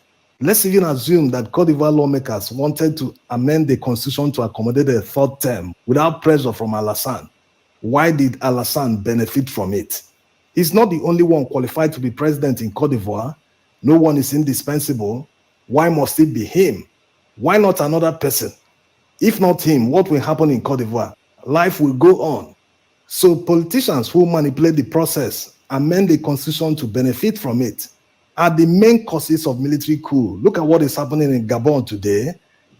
Let's even assume that Cote d'Ivoire lawmakers wanted to amend the constitution to accommodate a 3rd term without pressure from Alassane. Why did Alassane benefit from it? He's not the only one qualified to be president in Cote d'Ivoire. No one is indispensable. Why must it be him? Why not another person? If not him, what will happen in Cote d'Ivoire? Life will go on. So politicians who manipulate the process, amend the constitution to benefit from it, are the main causes of military coup. Look at what is happening in Gabon today.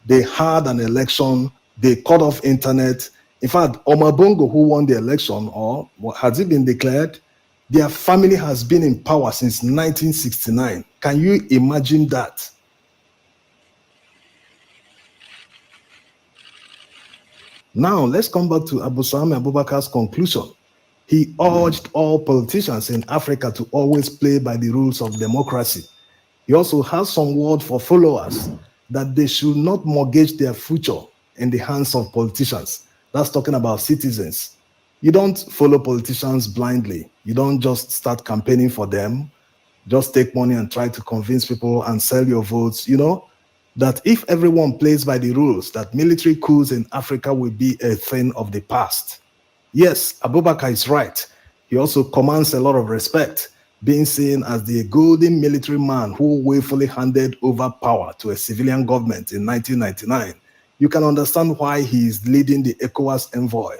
They had an election, they cut off internet. In fact, Omar Bongo, who won the election, or has it been declared? Their family has been in power since 1969. Can you imagine that? Now, let's come back to Abu Sami Abubakar's conclusion. He urged all politicians in Africa to always play by the rules of democracy. He also has some word for followers that they should not mortgage their future in the hands of politicians. That's talking about citizens. You don't follow politicians blindly. You don't just start campaigning for them, just take money and try to convince people and sell your votes. You know, that if everyone plays by the rules, that military coups in Africa will be a thing of the past. Yes, Abubakar is right. He also commands a lot of respect, being seen as the golden military man who willfully handed over power to a civilian government in 1999. You can understand why he is leading the ECOWAS envoy.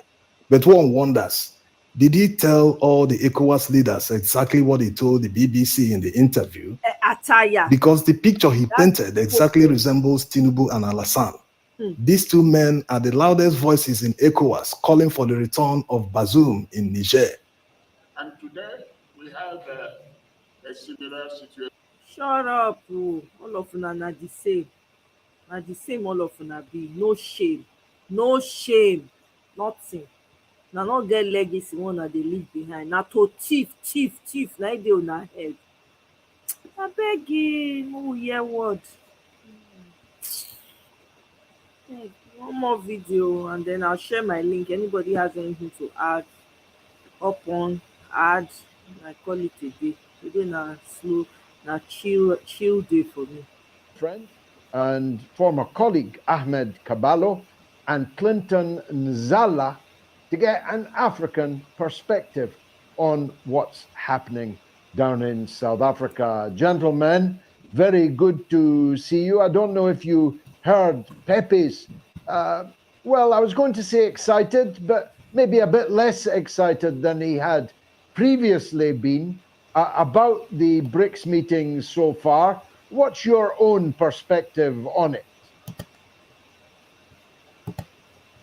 But one wonders, did he tell all the ECOWAS leaders exactly what he told the BBC in the interview? Ataya. Because the picture he painted exactly resembles Tinubu and Alassane. These 2 men are the loudest voices in ECOWAS calling for the return of Bazoum in Niger. And today we have a similar situation. Shut up, bro. All of una na the same. Na the same all of una be. No shame. No shame. Nothing. Na not get legacy one na dey leave behind. Na to thief. Na e dey una head. Abeg who hear word. One more video and then I'll share my link. Anybody has anything to add, add. I call it a day. Today na slow, na chill day for me. Friend and former colleague Ahmed Caballo and Clinton Nzala to get an African perspective on what's happening down in South Africa. Gentlemen, very good to see you. I don't know if you heard Pepe's, well, I was going to say excited, but maybe a bit less excited than he had previously been about the BRICS meetings so far. What's your own perspective on it?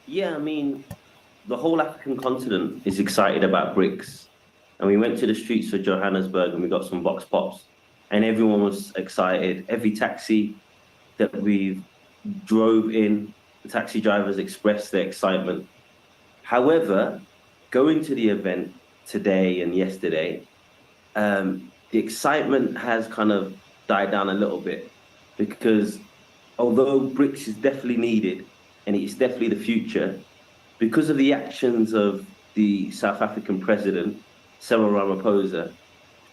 Yeah, I mean, the whole African continent is excited about BRICS. And we went to the streets of Johannesburg and we got some box pops. And everyone was excited. Every taxi that we drove in, the taxi drivers expressed their excitement. However, going to the event today and yesterday, the excitement has kind of died down a little bit, because although BRICS is definitely needed and it's definitely the future, because of the actions of the South African president, Cyril Ramaphosa,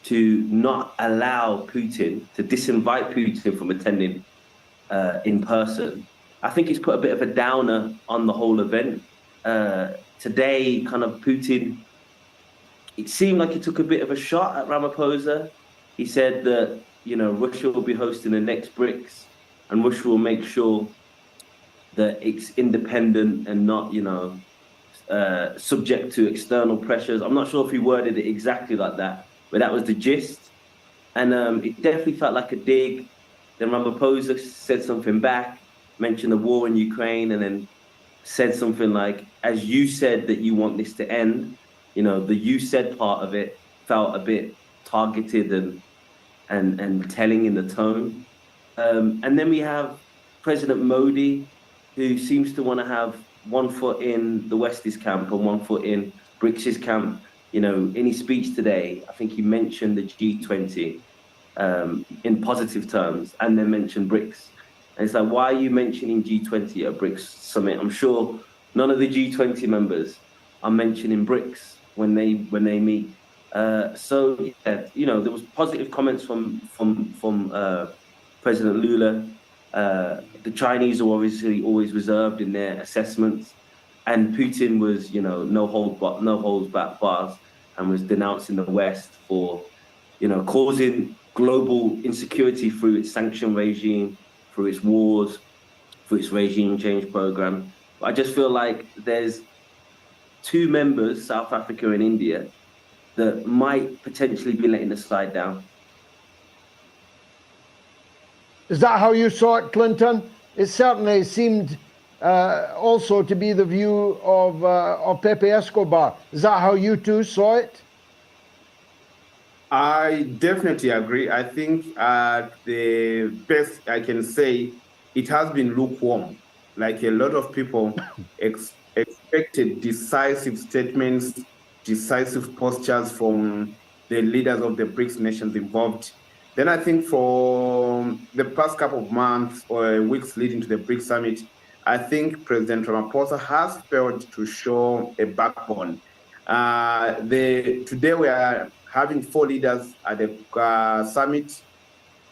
to not allow Putin, to disinvite Putin from attending in person, I think it's put a bit of a downer on the whole event. Today, kind of Putin, it seemed like he took a bit of a shot at Ramaphosa. He said that, Russia will be hosting the next BRICS, and Russia will make sure that it's independent and not, subject to external pressures. I'm not sure if he worded it exactly like that, but that was the gist. And it definitely felt like a dig. Then Ramaphosa said something back, mentioned the war in Ukraine, and then said something like, as you said that you want this to end, the you said part of it felt a bit targeted and telling in the tone. And then we have President Modi, who seems to want to have one foot in the West's camp and one foot in BRICS's camp. In his speech today, I think he mentioned the G20 in positive terms, and then mentioned BRICS. And it's like, why are you mentioning G20 at BRICS summit? I'm sure none of the G20 members are mentioning BRICS when they meet. So yeah, there was positive comments from President Lula. The Chinese are obviously always reserved in their assessments, and Putin was, no holds back bars, and was denouncing the West for, causing global insecurity through its sanction regime, through its wars, through its regime change program. But I just feel like there's two members, South Africa and India, that might potentially be letting the slide down. Is that how you saw it, Clinton? It certainly seemed also to be the view of Pepe Escobar. Is that how you two saw it? I definitely agree. I think the best I can say, it has been lukewarm. Like a lot of people expected decisive statements, decisive postures from the leaders of the BRICS nations involved. Then I think for the past couple of months or weeks leading to the BRICS summit, I think President Ramaphosa has failed to show a backbone. Today we are having 4 leaders at the summit,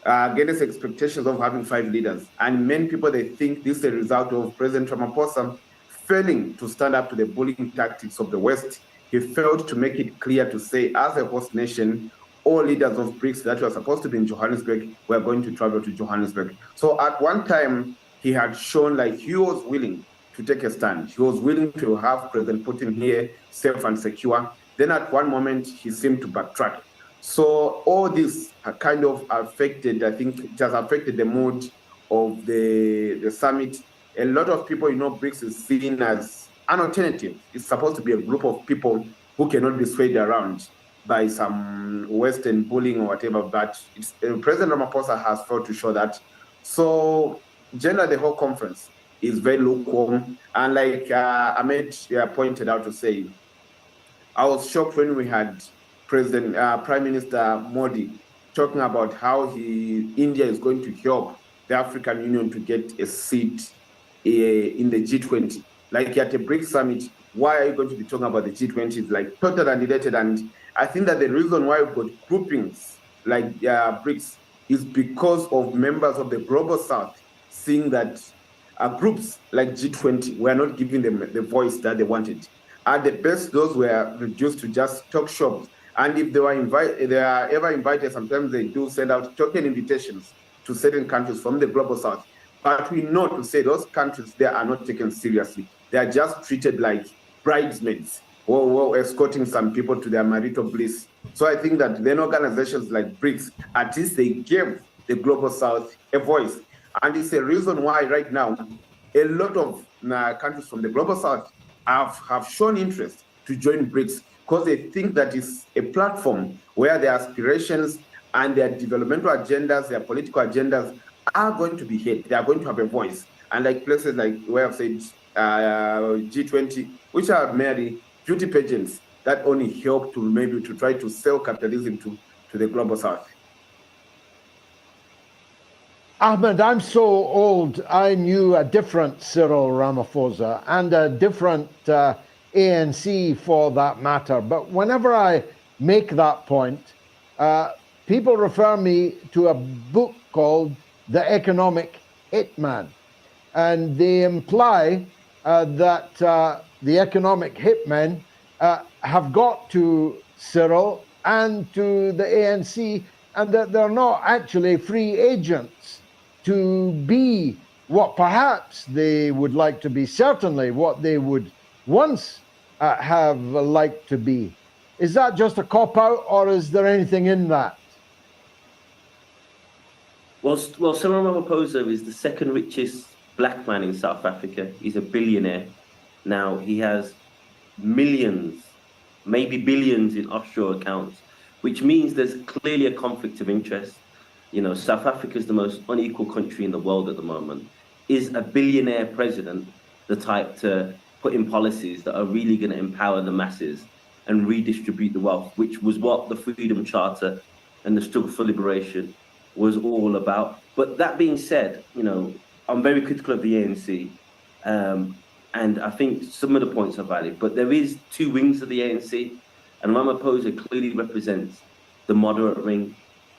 against expectations of having 5 leaders. And many people, they think this is a result of President Ramaphosa failing to stand up to the bullying tactics of the West. He failed to make it clear to say, as a host nation, all leaders of BRICS that were supposed to be in Johannesburg were going to travel to Johannesburg. So at one time, he had shown like he was willing to take a stand. He was willing to have President Putin here, safe and secure. Then at one moment, he seemed to backtrack. So all this kind of affected, I think it has affected the mood of the summit. A lot of people, BRICS is seen as an alternative. It's supposed to be a group of people who cannot be swayed around by some Western bullying or whatever, but President Ramaphosa has failed to show that. So generally, the whole conference is very lukewarm. And like Ahmed pointed out to say, I was shocked when we had Prime Minister Modi talking about how India is going to help the African Union to get a seat in the G20. Like at a BRICS summit, why are you going to be talking about the G20? It's like totally unrelated. And I think that the reason why we've got groupings like BRICS is because of members of the Global South seeing that groups like G20 were not giving them the voice that they wanted. At the best, those were reduced to just talk shops. And if they are ever invited, sometimes they do send out token invitations to certain countries from the Global South. But we know to say those countries there are not taken seriously. They are just treated like bridesmaids or escorting some people to their marital bliss. So I think that then organizations like BRICS, at least they gave the Global South a voice. And it's a reason why right now, a lot of countries from the Global South have shown interest to join BRICS because they think that it's a platform where their aspirations and their developmental agendas, their political agendas are going to be heard. They are going to have a voice. And like places like where I've said G20, which are merely beauty pageants that only help to try to sell capitalism to the Global South. Ahmed, I'm so old, I knew a different Cyril Ramaphosa and a different ANC for that matter. But whenever I make that point, people refer me to a book called The Economic Hitman. and they imply that the economic hitmen have got to Cyril and to the ANC, and that they're not actually free agents to be what perhaps they would like to be, certainly what they would once have liked to be. Is that just a cop-out, or is there anything in that? Well, Cyril Ramaphosa is the second richest black man in South Africa. He's a billionaire. Now, he has millions, maybe billions in offshore accounts, which means there's clearly a conflict of interest. You know, South Africa is the most unequal country in the world at the moment. Is a billionaire president the type to put in policies that are really going to empower the masses and redistribute the wealth, which was what the Freedom Charter and the struggle for liberation was all about? But that being said, you know, I'm very critical of the ANC, and I think some of the points are valid, but there is two wings of the ANC, and Ramaphosa clearly represents the moderate wing.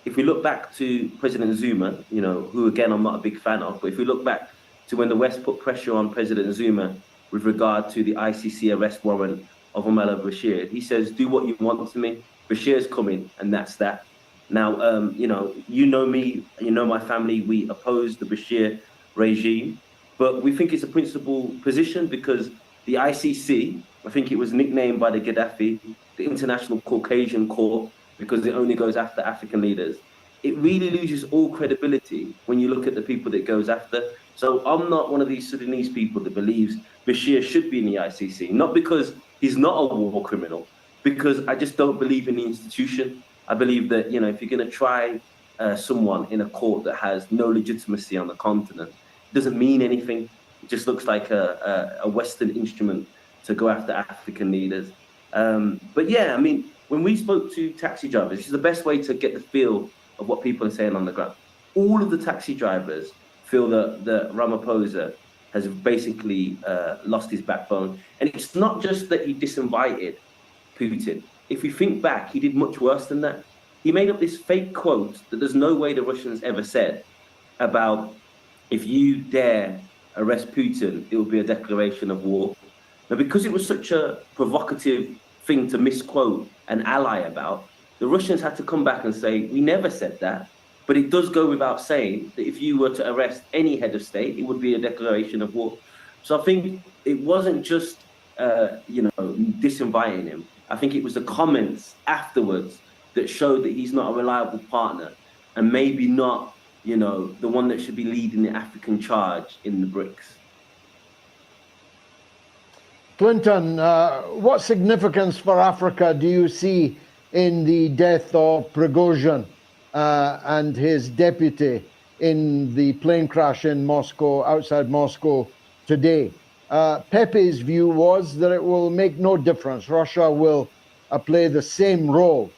If we look back to President Zuma, you know, who again I'm not a big fan of, but if we look back to when the West put pressure on President Zuma with regard to the ICC arrest warrant of Omar al-Bashir, he says, do what you want to me, Bashir's coming, and that's that. Now, you know me, you know my family, we oppose the Bashir regime, but we think it's a principled position because the ICC, I think it was nicknamed by the Gaddafi, the International Caucasian Court, because it only goes after African leaders. It really loses all credibility when you look at the people that it goes after. So I'm not one of these Sudanese people that believes Bashir should be in the ICC, not because he's not a war criminal, because I just don't believe in the institution. I believe that, you know, if you're going to try someone in a court that has no legitimacy on the continent, it doesn't mean anything. It just looks like a Western instrument to go after African leaders. But yeah, I mean, when we spoke to taxi drivers, this is the best way to get the feel of what people are saying on the ground. All of the taxi drivers feel that Ramaphosa has basically lost his backbone. And it's not just that he disinvited Putin. If we think back, he did much worse than that. He made up this fake quote that there's no way the Russians ever said about if you dare arrest Putin, it will be a declaration of war. Now, because it was such a provocative thing to misquote an ally about, the Russians had to come back and say, we never said that. But it does go without saying that if you were to arrest any head of state, it would be a declaration of war. So I think it wasn't just, disinviting him. I think it was the comments afterwards that showed that he's not a reliable partner and maybe not, you know, the one that should be leading the African charge in the BRICS. Clinton, what significance for Africa do you see in the death of Prigozhin and his deputy in the plane crash in Moscow, outside Moscow today? Pepe's view was that it will make no difference. Russia will play the same role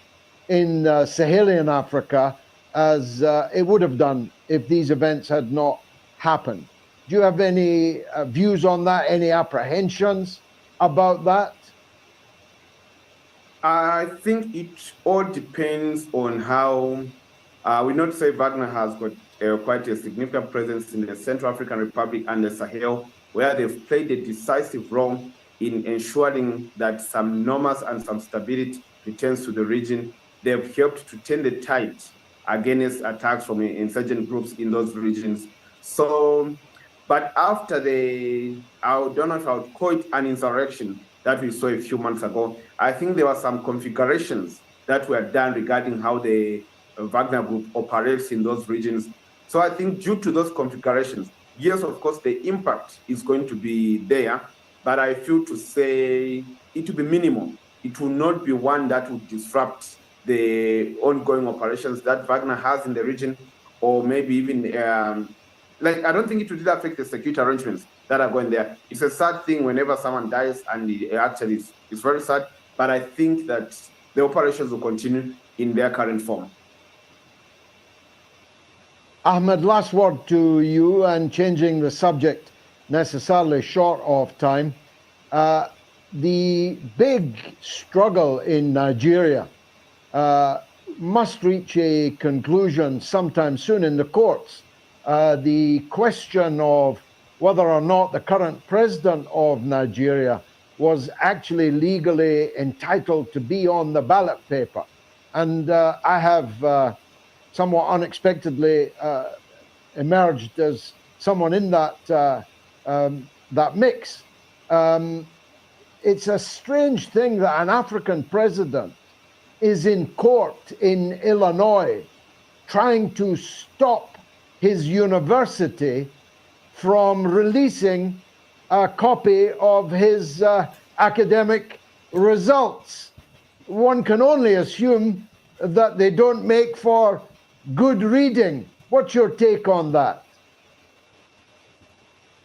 in Sahelian Africa as it would have done if these events had not happened. Do you have any views on that, any apprehensions about that? I think it all depends on how, we know to say Wagner has got quite a significant presence in the Central African Republic and the Sahel, where they've played a decisive role in ensuring that some norms and some stability returns to the region. They've helped to turn the tide against attacks from insurgent groups in those regions. So, but after I don't know if I would call it an insurrection that we saw a few months ago, I think there were some configurations that were done regarding how the Wagner group operates in those regions. So I think due to those configurations, yes, of course, the impact is going to be there, but I feel to say it will be minimal. It will not be one that would disrupt the ongoing operations that Wagner has in the region, or maybe even, I don't think it will really affect the security arrangements that are going there. It's a sad thing whenever someone dies, and actually it's very sad, but I think that the operations will continue in their current form. Ahmed, last word to you, and changing the subject necessarily short of time. The big struggle in Nigeria must reach a conclusion sometime soon in the courts. The question of whether or not the current president of Nigeria was actually legally entitled to be on the ballot paper. And I have somewhat unexpectedly emerged as someone in that mix. It's a strange thing that an African president is in court in Illinois trying to stop his university from releasing a copy of his academic results. One can only assume that they don't make for good reading. What's your take on that?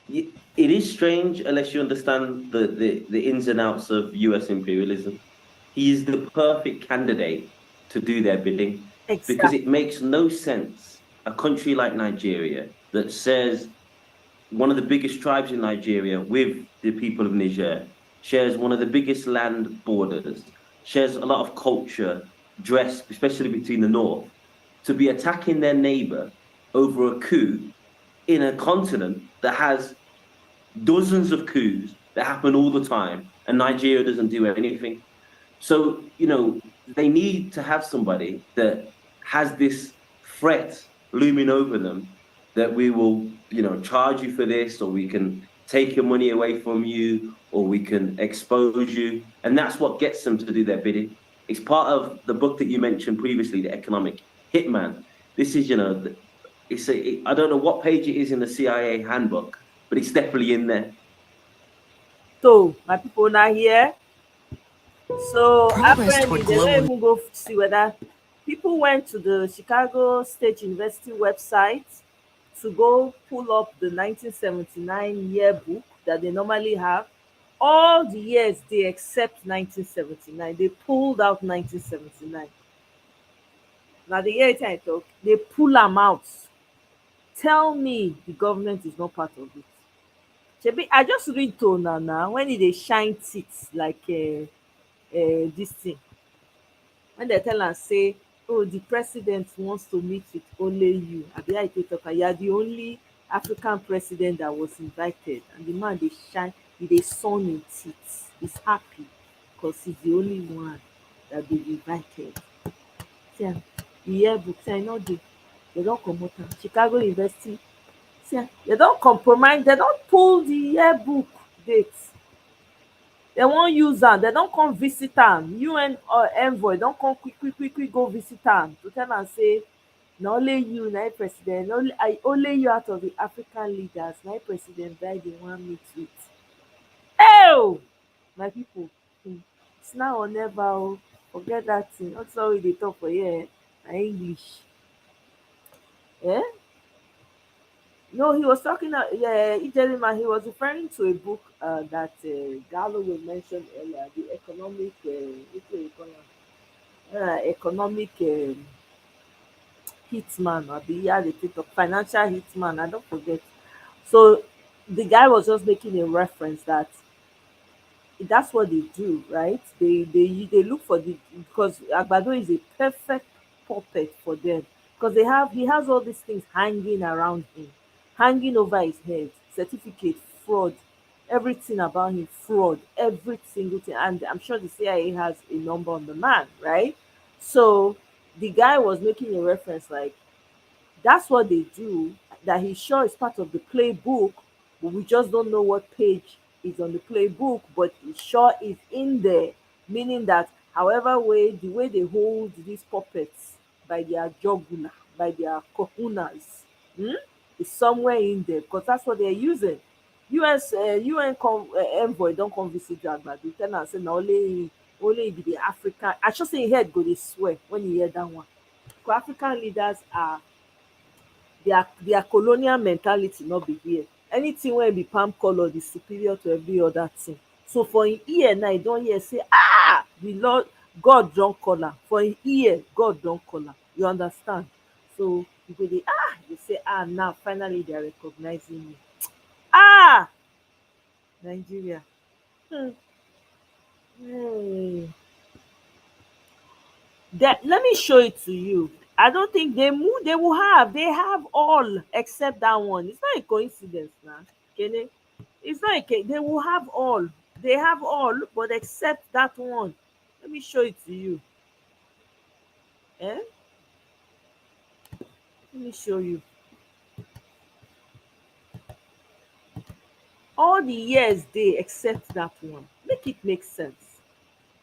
It is strange unless you understand the ins and outs of US imperialism. He is the perfect candidate to do their bidding because it makes no sense. A country like Nigeria that says one of the biggest tribes in Nigeria with the people of Niger shares one of the biggest land borders, shares a lot of culture, dress, especially between the north, to be attacking their neighbor over a coup in a continent that has dozens of coups that happen all the time, and Nigeria doesn't do anything. So, they need to have somebody that has this threat looming over them that we will, charge you for this, or we can take your money away from you, or we can expose you. And that's what gets them to do their bidding. It's part of the book that you mentioned previously, The Economic Hitman. This is, I don't know what page it is in the CIA handbook, but it's definitely in there. So, my people now here. So apparently they don't even go see whether people went to the Chicago State University website to go pull up the 1979 yearbook that they normally have. All the years they except 1979, they pulled out 1979. Now the year I talk, they pull them out. Tell me the government is not part of it. Shebi, I just read to now when they shine teeth like this thing. When they tell am say, oh, the president wants to meet with only you, abi how e take talk am, you are the only African president that was invited, and the man dey shine, he dey sun him teeth, he's happy because he's the only one that dey invited. See am, the yearbook say I no dey, they don comot am. Chicago University, see am, they don compromise, they don pull the yearbook date. They wan use am, they don come visit am, UN envoy don come quick go visit am to tell am say na only you na president, only you out of the African leaders na president Biden wan meet with. Oh my people, it's now or never o, forget that thing, not all we dey talk for here na English. No, he was talking. Ijelima, he was referring to a book that Galloway mentioned earlier, the economic, what do you call it? Economic hitman, or the yeah, they take up financial hitman. I don't forget. So the guy was just making a reference that that's what they do, right? They look for the, because Agbado is a perfect puppet for them, because he has all these things hanging around him, hanging over his head, certificate, fraud, everything about him, fraud, every single thing. And I'm sure the CIA has a number on the man, right? So the guy was making a reference like, that's what they do, that he's sure is part of the playbook, but we just don't know what page is on the playbook, but it sure is in there, meaning that however way, the way they hold these puppets by their jugular, by their cojones, is somewhere in there, because that's what they're using. Envoy don't come visit Agbado, tell am say na only be the African, I just say him head go dey swear when you hear that one, because African leaders are, their colonial mentality no be here. Anything wey be palm colour is superior to every other thing. So for im ear now, e don hear say, the Lord God don call am. For im ear, God don call am. You understand? So you go dey you say, now finally they are recognizing me. Nigeria. That, let me show it to you. I don't think they move. They will have. They have all except that one. It's not a coincidence now. Kenny. It's not a. They will have all. They have all, but except that one. Let me show it to you. Eh? Let me show you. All the years they except that one. Make it make sense.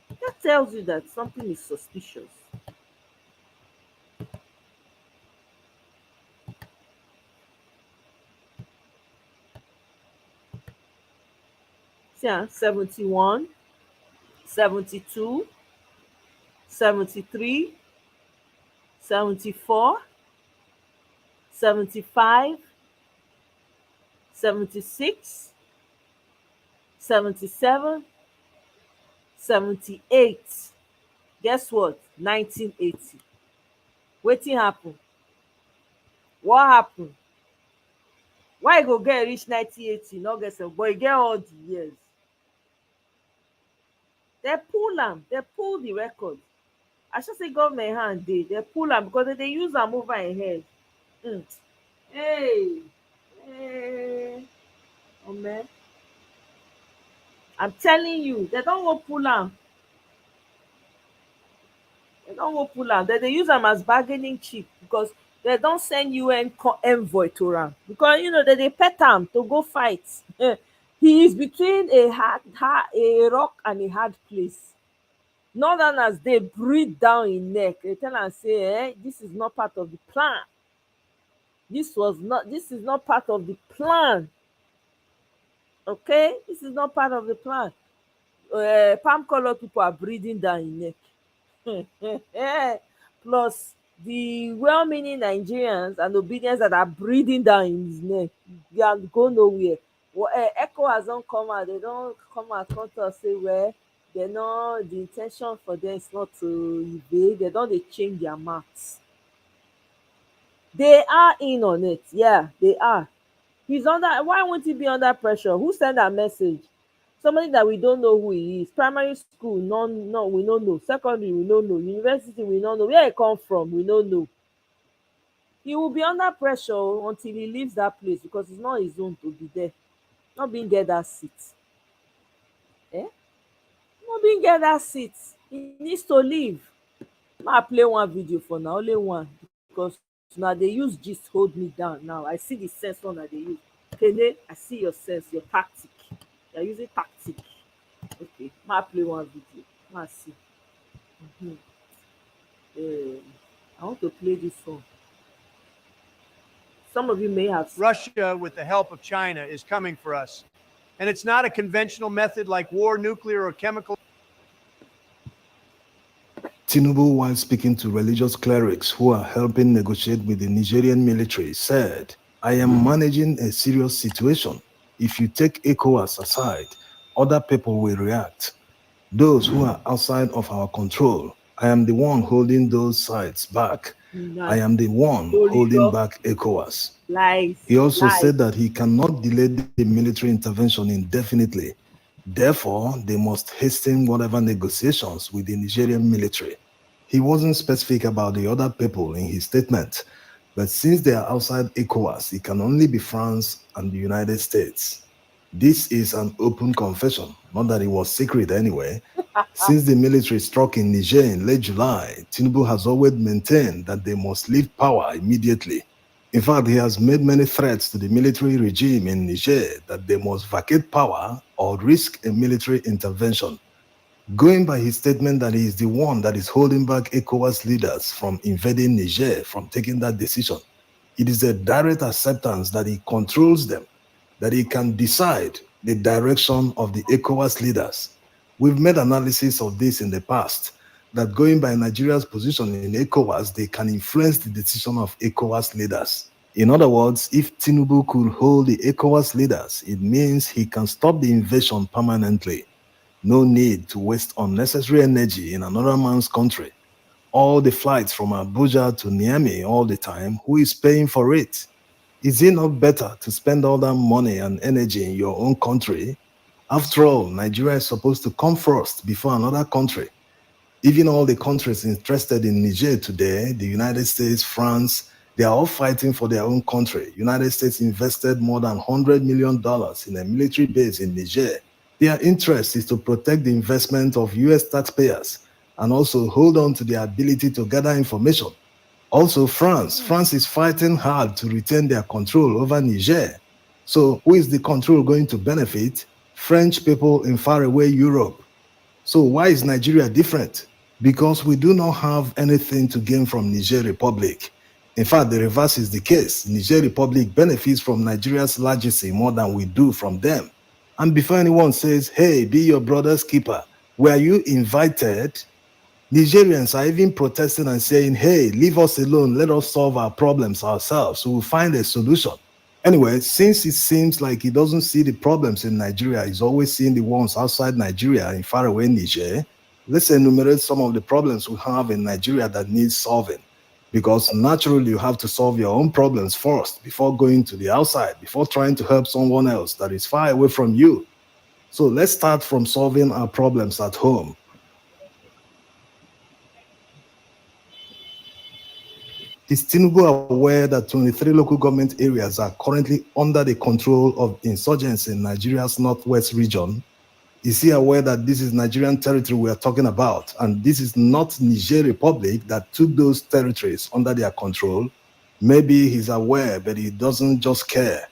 That tells you that something is suspicious. See, 71, 72, 73, 74, 75, 76, 77, 78. Guess what? 1980. Wetin happen? What happen? Why you go get reach 1980 no get some, but you get all the years? They pull am, they pull the record. I should say government hand dey, they pull am because they use am over im head. Hey, hey, oh man, I'm telling you, they don go pull am. They don go pull am. They use am as bargaining chip because they don send envoy to am because they dey pet am to go fight. He is between a rock and a hard place. Northerners dey breathe down im neck. They tell am say this is not part of the plan. This is not part of the plan. Okay, this is not part of the plan. Palm color people are breathing down im neck. Plus the well-meaning Nigerians and obedience that are breathing down in his neck. You go nowhere. ECOWAS don come out. They don come out come talk say they know the intention for them is not to invade. They don dey change their mouths. They are in on it. Yeah, they are. He's under. Why won't he be under pressure? Who sent that message? Somebody that we don't know who he is. Primary school, no, we don't know. Secondary, we don't know. University, we don't know. Where he come from, we don't know. He will be under pressure until he leaves that place because it's not his own to be there. Not being get that seat. Not being get that seat. He needs to leave. I play one video for now, only one, because now they use gist hold me down. Now I see the sense one that they use. Kene, I see your sense, your tactic. You're using tactic. Okay, I play one video. I see. I want to play this song. Some of you may have. Russia, with the help of China, is coming for us. And it's not a conventional method like war, nuclear, or chemical. Tinubu, while speaking to religious clerics who are helping negotiate with the Nigerian military, said, I am managing a serious situation. If you take ECOWAS aside, other people will react. Those who are outside of our control, I am the one holding those sides back. I am the one holding back ECOWAS. He also said that he cannot delay the military intervention indefinitely. Therefore, they must hasten whatever negotiations with the Nigerian military. He wasn't specific about the other people in his statement, but since they are outside ECOWAS, it can only be France and the United States. This is an open confession, not that it was secret anyway. Since the military struck in Niger in late July, Tinubu has always maintained that they must leave power immediately. In fact, he has made many threats to the military regime in Niger that they must vacate power or risk a military intervention. Going by his statement that he is the one that is holding back ECOWAS leaders from invading Niger from taking that decision, it is a direct acceptance that he controls them, that he can decide the direction of the ECOWAS leaders. We've made analysis of this in the past, that going by Nigeria's position in ECOWAS, they can influence the decision of ECOWAS leaders. In other words, if Tinubu could hold the ECOWAS leaders, it means he can stop the invasion permanently. No need to waste unnecessary energy in another man's country. All the flights from Abuja to Niamey all the time, who is paying for it? Is it not better to spend all that money and energy in your own country? After all, Nigeria is supposed to come first before another country. Even all the countries interested in Niger today, the United States, France, they are all fighting for their own country. United States invested more than $100 million in a military base in Niger. Their interest is to protect the investment of US taxpayers and also hold on to their ability to gather information. Also, France is fighting hard to retain their control over Niger. So who is the control going to benefit? French people in faraway Europe. So why is Nigeria different? Because we do not have anything to gain from Niger Republic. In fact, the reverse is the case. Niger Republic benefits from Nigeria's legacy more than we do from them. And before anyone says, hey, be your brother's keeper, were you invited? Nigerians are even protesting and saying, hey, leave us alone, let us solve our problems ourselves, we'll find a solution. Anyway, since it seems like he doesn't see the problems in Nigeria, he's always seeing the ones outside Nigeria in faraway Niger, let's enumerate some of the problems we have in Nigeria that need solving. Because naturally, you have to solve your own problems first before going to the outside, before trying to help someone else that is far away from you. So let's start from solving our problems at home. Is Tinubu aware that 23 local government areas are currently under the control of insurgents in Nigeria's northwest region? Is he aware that this is Nigerian territory we are talking about, and this is not Niger Republic that took those territories under their control? Maybe he's aware, but he doesn't just care.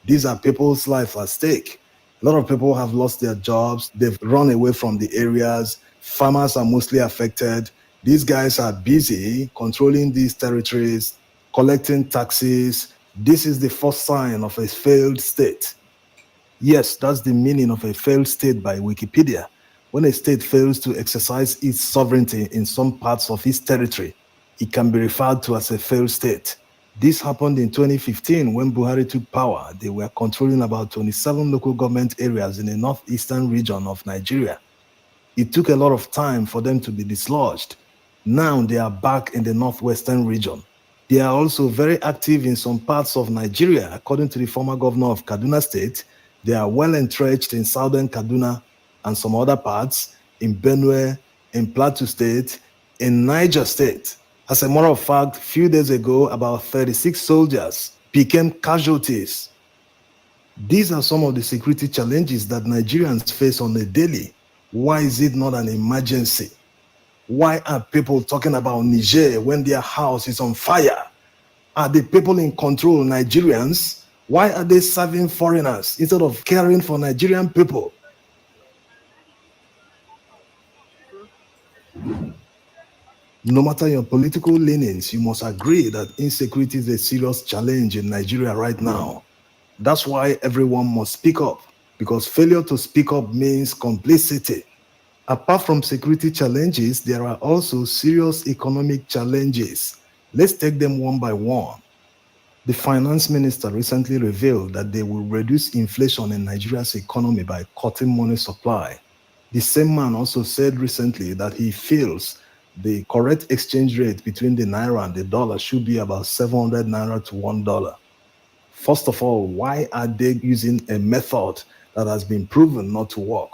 These are people's lives at stake. A lot of people have lost their jobs. They've run away from the areas. Farmers are mostly affected. These guys are busy controlling these territories, collecting taxes. This is the first sign of a failed state. Yes, that's the meaning of a failed state by Wikipedia. When a state fails to exercise its sovereignty in some parts of its territory, it can be referred to as a failed state. This happened in 2015 when Buhari took power. They were controlling about 27 local government areas in the northeastern region of Nigeria. It took a lot of time for them to be dislodged. Now they are back in the northwestern region. They are also very active in some parts of Nigeria. According to the former governor of Kaduna State, they are well entrenched in southern Kaduna and some other parts, in Benue, in Plateau State, in Niger State. As a matter of fact, a few days ago, about 36 soldiers became casualties. These are some of the security challenges that Nigerians face on a daily. Why is it not an emergency? Why are people talking about Niger when their house is on fire? Are the people in control Nigerians? Why are they serving foreigners instead of caring for Nigerian people? No matter your political leanings, you must agree that insecurity is a serious challenge in Nigeria right now. That's why everyone must speak up, because failure to speak up means complicity. Apart from security challenges, there are also serious economic challenges. Let's take them one by one. The finance minister recently revealed that they will reduce inflation in Nigeria's economy by cutting money supply. The same man also said recently that he feels the correct exchange rate between the naira and the dollar should be about 700 naira to $1. First of all, why are they using a method that has been proven not to work?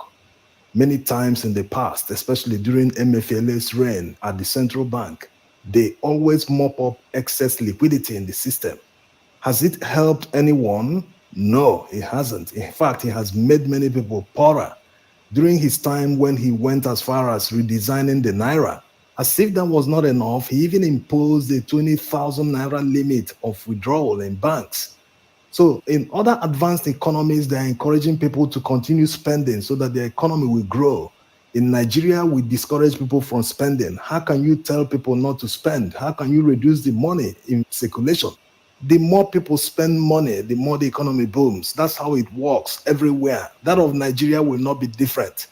Many times in the past, especially during MFLA's reign at the central bank, they always mop up excess liquidity in the system. Has it helped anyone? No, it hasn't. In fact, it has made many people poorer. During his time when he went as far as redesigning the naira, as if that was not enough, he even imposed a 20,000 naira limit of withdrawal in banks. So in other advanced economies, they're encouraging people to continue spending so that the economy will grow. In Nigeria, we discourage people from spending. How can you tell people not to spend? How can you reduce the money in circulation? The more people spend money, the more the economy booms. That's how it works everywhere. That of Nigeria will not be different.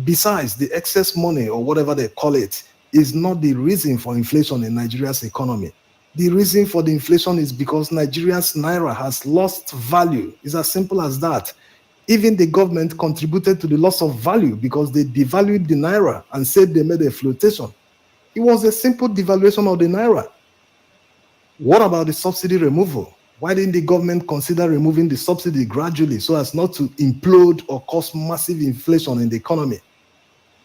Besides, the excess money, or whatever they call it, is not the reason for inflation in Nigeria's economy. The reason for the inflation is because Nigeria's naira has lost value. It's as simple as that. Even the government contributed to the loss of value because they devalued the naira and said they made a flotation. It was a simple devaluation of the naira. What about the subsidy removal? Why didn't the government consider removing the subsidy gradually so as not to implode or cause massive inflation in the economy?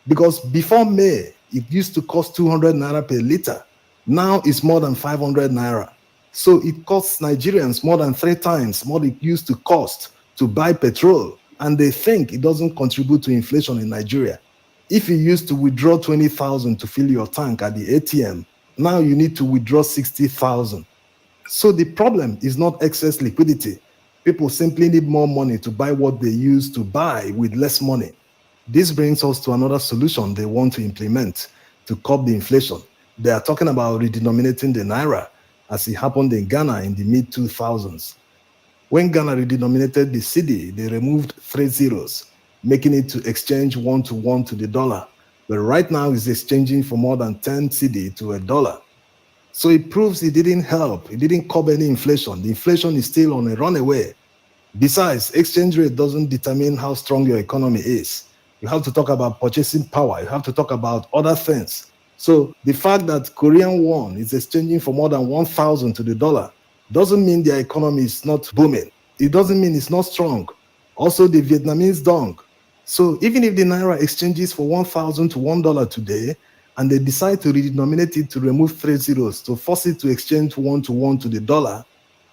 Because before May, It used to cost 200 naira per liter. Now it's more than 500 naira. So it costs Nigerians more than 3 times what it used to cost to buy petrol. And they think it doesn't contribute to inflation in Nigeria. If you used to withdraw 20,000 to fill your tank at the ATM, now you need to withdraw 60,000. So the problem is not excess liquidity. People simply need more money to buy what they used to buy with less money. This brings us to another solution they want to implement to curb the inflation. They are talking about redenominating the naira, as it happened in Ghana in the mid 2000s. When Ghana redenominated the cedi, they removed 3 zeros, making it to exchange 1 to the dollar. But right now it's exchanging for more than 10 cedi to a dollar. So it proves it didn't help. It didn't curb any inflation. The inflation is still on a runaway. Besides, exchange rate doesn't determine how strong your economy is. You have to talk about purchasing power. You have to talk about other things. So the fact that Korean won is exchanging for more than 1,000 to the dollar doesn't mean their economy is not booming. It doesn't mean it's not strong. Also, the Vietnamese dong. So even if the naira exchanges for 1,000 to $1 today, and they decide to redenominate it to remove 3 zeros to force it to exchange 1 to the dollar,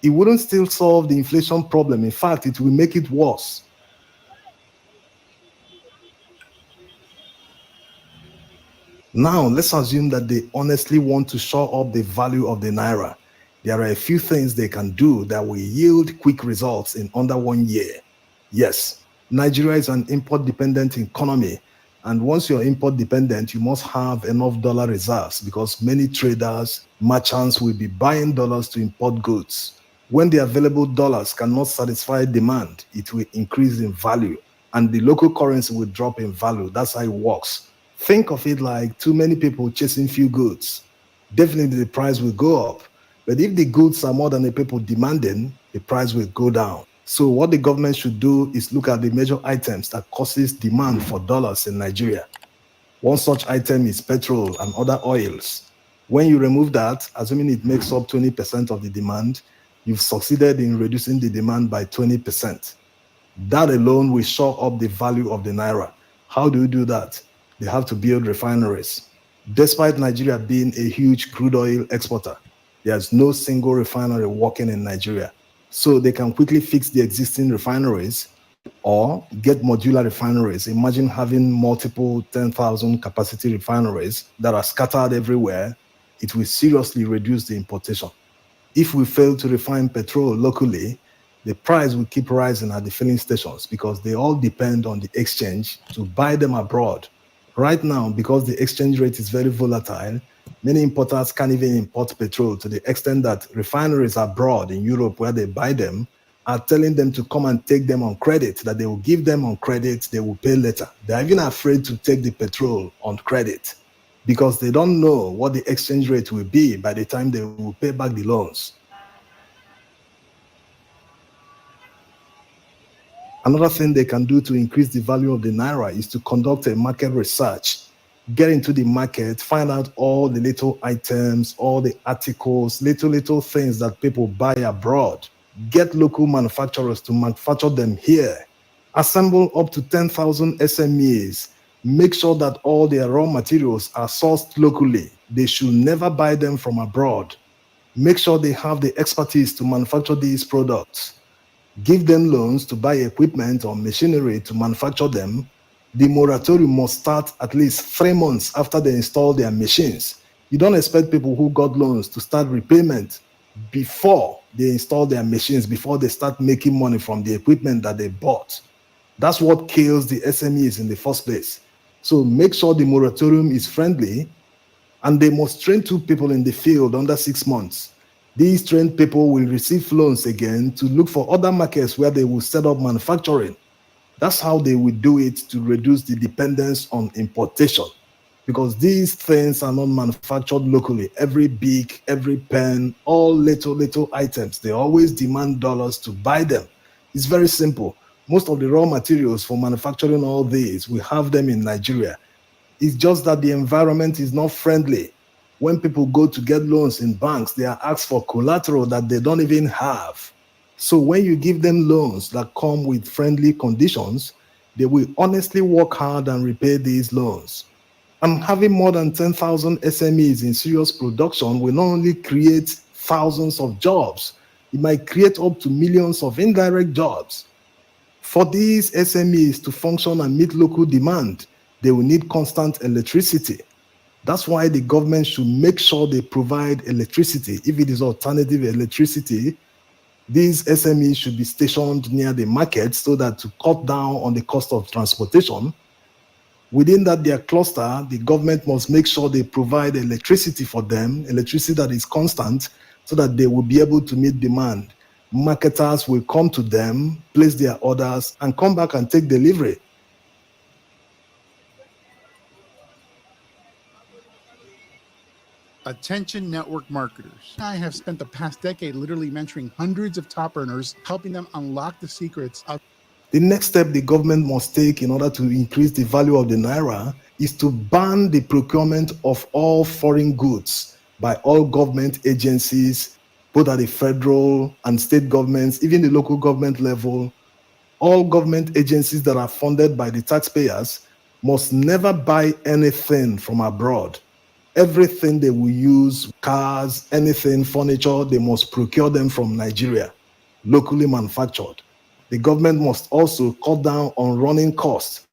it wouldn't still solve the inflation problem. In fact, it will make it worse. Now, let's assume that they honestly want to shore up the value of the naira. There are a few things they can do that will yield quick results in under 1 year. Yes, Nigeria is an import-dependent economy, and once you're import-dependent, you must have enough dollar reserves because many traders, merchants will be buying dollars to import goods. When the available dollars cannot satisfy demand, it will increase in value, and the local currency will drop in value. That's how it works. Think of it like too many people chasing few goods. Definitely the price will go up. But if the goods are more than the people demanding, the price will go down. So what the government should do is look at the major items that causes demand for dollars in Nigeria. One such item is petrol and other oils. When you remove that, assuming it makes up 20% of the demand, you've succeeded in reducing the demand by 20%. That alone will shore up the value of the naira. How do you do that? They have to build refineries. Despite Nigeria being a huge crude oil exporter, there's no single refinery working in Nigeria. So they can quickly fix the existing refineries or get modular refineries. Imagine having multiple 10,000 capacity refineries that are scattered everywhere. It will seriously reduce the importation. If we fail to refine petrol locally, the price will keep rising at the filling stations because they all depend on the exchange to buy them abroad. Right now, because the exchange rate is very volatile, many importers can't even import petrol to the extent that refineries abroad in Europe where they buy them are telling them to come and take them on credit, that they will give them on credit, they will pay later. They're even afraid to take the petrol on credit because they don't know what the exchange rate will be by the time they will pay back the loans. Another thing they can do to increase the value of the naira is to conduct a market research. Get into the market, find out all the little items, all the articles, little things that people buy abroad. Get local manufacturers to manufacture them here. Assemble up to 10,000 SMEs. Make sure that all their raw materials are sourced locally. They should never buy them from abroad. Make sure they have the expertise to manufacture these products. Give them loans to buy equipment or machinery to manufacture them. The moratorium must start at least 3 months after they install their machines. You don't expect people who got loans to start repayment before they install their machines, before they start making money from the equipment that they bought. That's what kills the SMEs in the first place. So make sure the moratorium is friendly, and they must train 2 people in the field under 6 months. These trained people will receive loans again to look for other markets where they will set up manufacturing. That's how they will do it to reduce the dependence on importation, because these things are not manufactured locally. Every beak, every pen, all little items, they always demand dollars to buy them. It's very simple. Most of the raw materials for manufacturing all these, we have them in Nigeria. It's just that the environment is not friendly. When people go to get loans in banks, they are asked for collateral that they don't even have. So when you give them loans that come with friendly conditions, they will honestly work hard and repay these loans. And having more than 10,000 SMEs in serious production will not only create thousands of jobs, it might create up to millions of indirect jobs. For these SMEs to function and meet local demand, they will need constant electricity. That's why the government should make sure they provide electricity. If it is alternative electricity, these SMEs should be stationed near the market so that to cut down on the cost of transportation. Within that their cluster, the government must make sure they provide electricity for them, electricity that is constant, so that they will be able to meet demand. Marketers will come to them, place their orders, and come back and take delivery. Attention network marketers. I have spent the past decade literally mentoring hundreds of top earners, helping them unlock the secrets of. The next step the government must take in order to increase the value of the naira is to ban the procurement of all foreign goods by all government agencies, both at the federal and state governments, even the local government level. All government agencies that are funded by the taxpayers must never buy anything from abroad. Everything they will use, cars, anything, furniture, they must procure them from Nigeria, locally manufactured. The government must also cut down on running costs.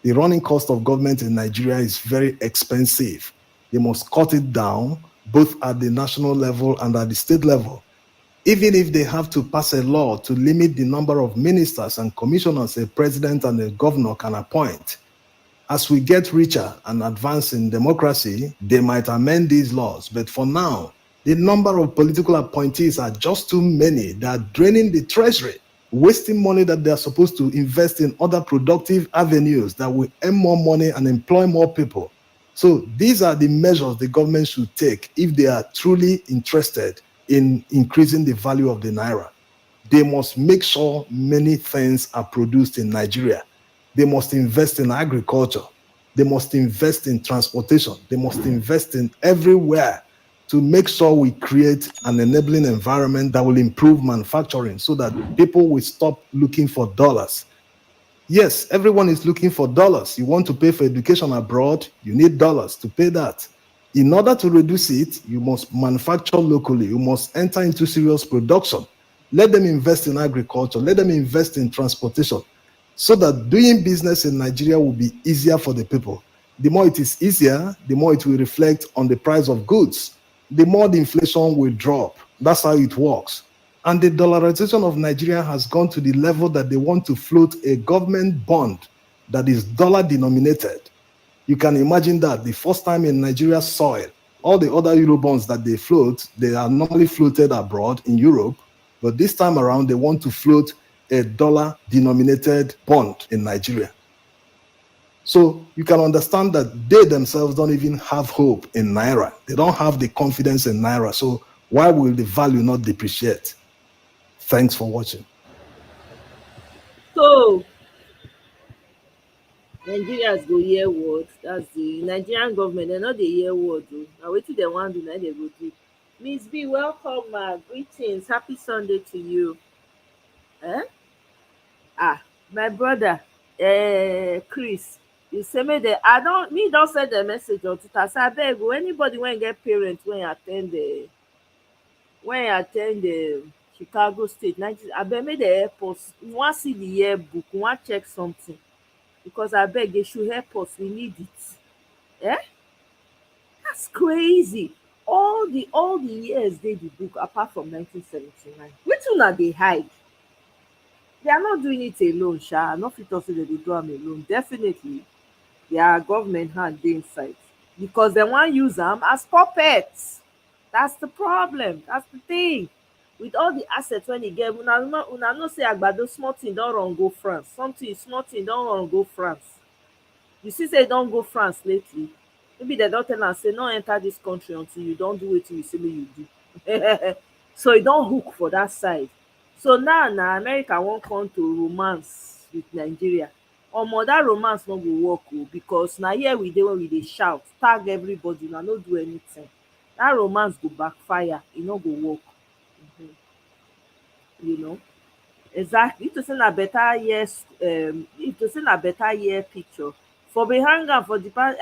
The running cost of government in Nigeria is very expensive. They must cut it down both at the national level and at the state level. Even if they have to pass a law to limit the number of ministers and commissioners a president and a governor can appoint. As we get richer and advance in democracy, they might amend these laws. But for now, the number of political appointees are just too many. They are draining the treasury, wasting money that they are supposed to invest in other productive avenues that will earn more money and employ more people. So these are the measures the government should take if they are truly interested in increasing the value of the naira. They must make sure many things are produced in Nigeria. They must invest in agriculture. They must invest in transportation. They must invest in everywhere to make sure we create an enabling environment that will improve manufacturing so that people will stop looking for dollars. Yes, everyone is looking for dollars. You want to pay for education abroad, you need dollars to pay that. In order to reduce it, you must manufacture locally. You must enter into serious production. Let them invest in agriculture. Let them invest in transportation so that doing business in Nigeria will be easier for the people. The more it is easier, the more it will reflect on the price of goods. The more the inflation will drop. That's how it works. And the dollarization of Nigeria has gone to the level that they want to float a government bond that is dollar denominated. You can imagine that the first time in Nigeria's soil, all the other Euro bonds that they float, they are normally floated abroad in Europe. But this time around, they want to float a dollar denominated bond in Nigeria. So you can understand that they themselves don't even have hope in Naira. They don't have the confidence in Naira. So why will the value not depreciate? Thanks for watching. So Nigerians go hear word. That's the Nigerian government. They no dey hear word o. Na wetin dem wan do na dem go do. Miss B, welcome ma. Greetings. Happy Sunday to you. Eh? My brother, Chris, you say make dem don send dem message on Twitter say abeg o, anybody wey get parent wey at ten d Chicago State, abeg make dem help us. We wan see the yearbook, we wan check something because abeg they should help us, we need it. That's crazy. All the years dey the book apart from 1979. Wetin una dey hide? They are not doing it alone sha. I no fit talk say dem dey do am alone. Definitely their government hand dey inside because dem wan use am as puppets. That's the problem. That's the thing. With all the assets wey e get, una know say agbado small thing don run go France. Something small thing don run go France. You see say e don go France lately. Maybe dem don tell am say no enter dis country until you don do wetin we say make you do. So e don hook for that side. So now na America wan come to romance with Nigeria. Omo, that romance no go work o because na here we dey when we dey shout, tag everybody, una no do anything. That romance go backfire, e no go work. You know exactly. If to say na better year picture For be hang am for the past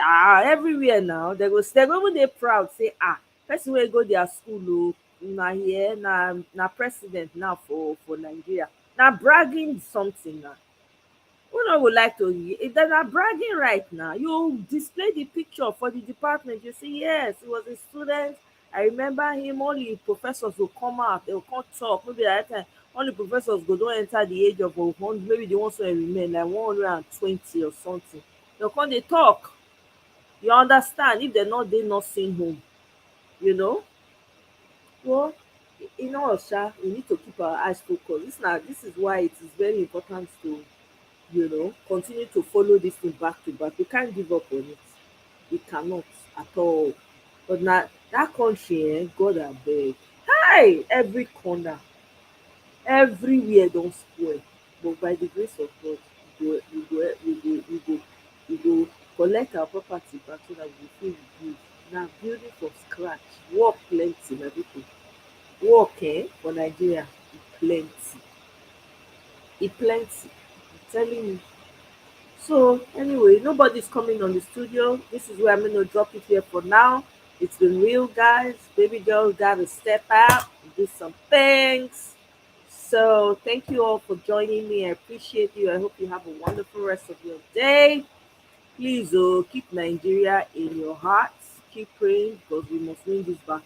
everywhere now. They go even dey proud say person wey go their school na here na president now for Nigeria. Na bragging something now. Who no would like to if they are bragging right now, you display the picture for the department. You say yes, he was a student. I remember him. Only professors will come out, they will come talk. Maybe at that time only professors go don't enter the age of 100, maybe the ones wey remain like 120 or something. They'll come they talk. You understand? If they're not they nursing home, you know. Well, in all sha, we need to keep our eyes focused. This is why it is very important to continue to follow this thing back to back. We can't give up on it. We cannot at all. But now that country, God abeg. Hi, every corner, everywhere don't spoil. But by the grace of God, we go collect our property back so that we feel good. Now building from scratch, work plenty, my people. Work for Nigeria, plenty. It plenty. I'm telling you. So anyway, nobody's coming on the studio. This is where I'm gonna drop it here for now. It's been real, guys. Baby girl gotta step out and do some things. So thank you all for joining me. I appreciate you. I hope you have a wonderful rest of your day. Please keep Nigeria in your hearts. Keep praying because we must win this battle.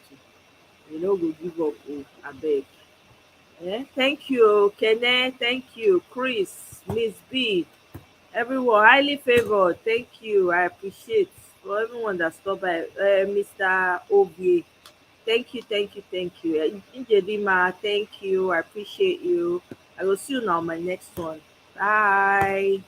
We no go give up. I beg. Thank you, Kene. Thank you, Chris, Miss B. Everyone, highly favored. Thank you. I appreciate for everyone that stopped by. Mr. Obie, thank you, thank you, thank you. Injedima, thank you. I appreciate you. I will see you now on my next one. Bye.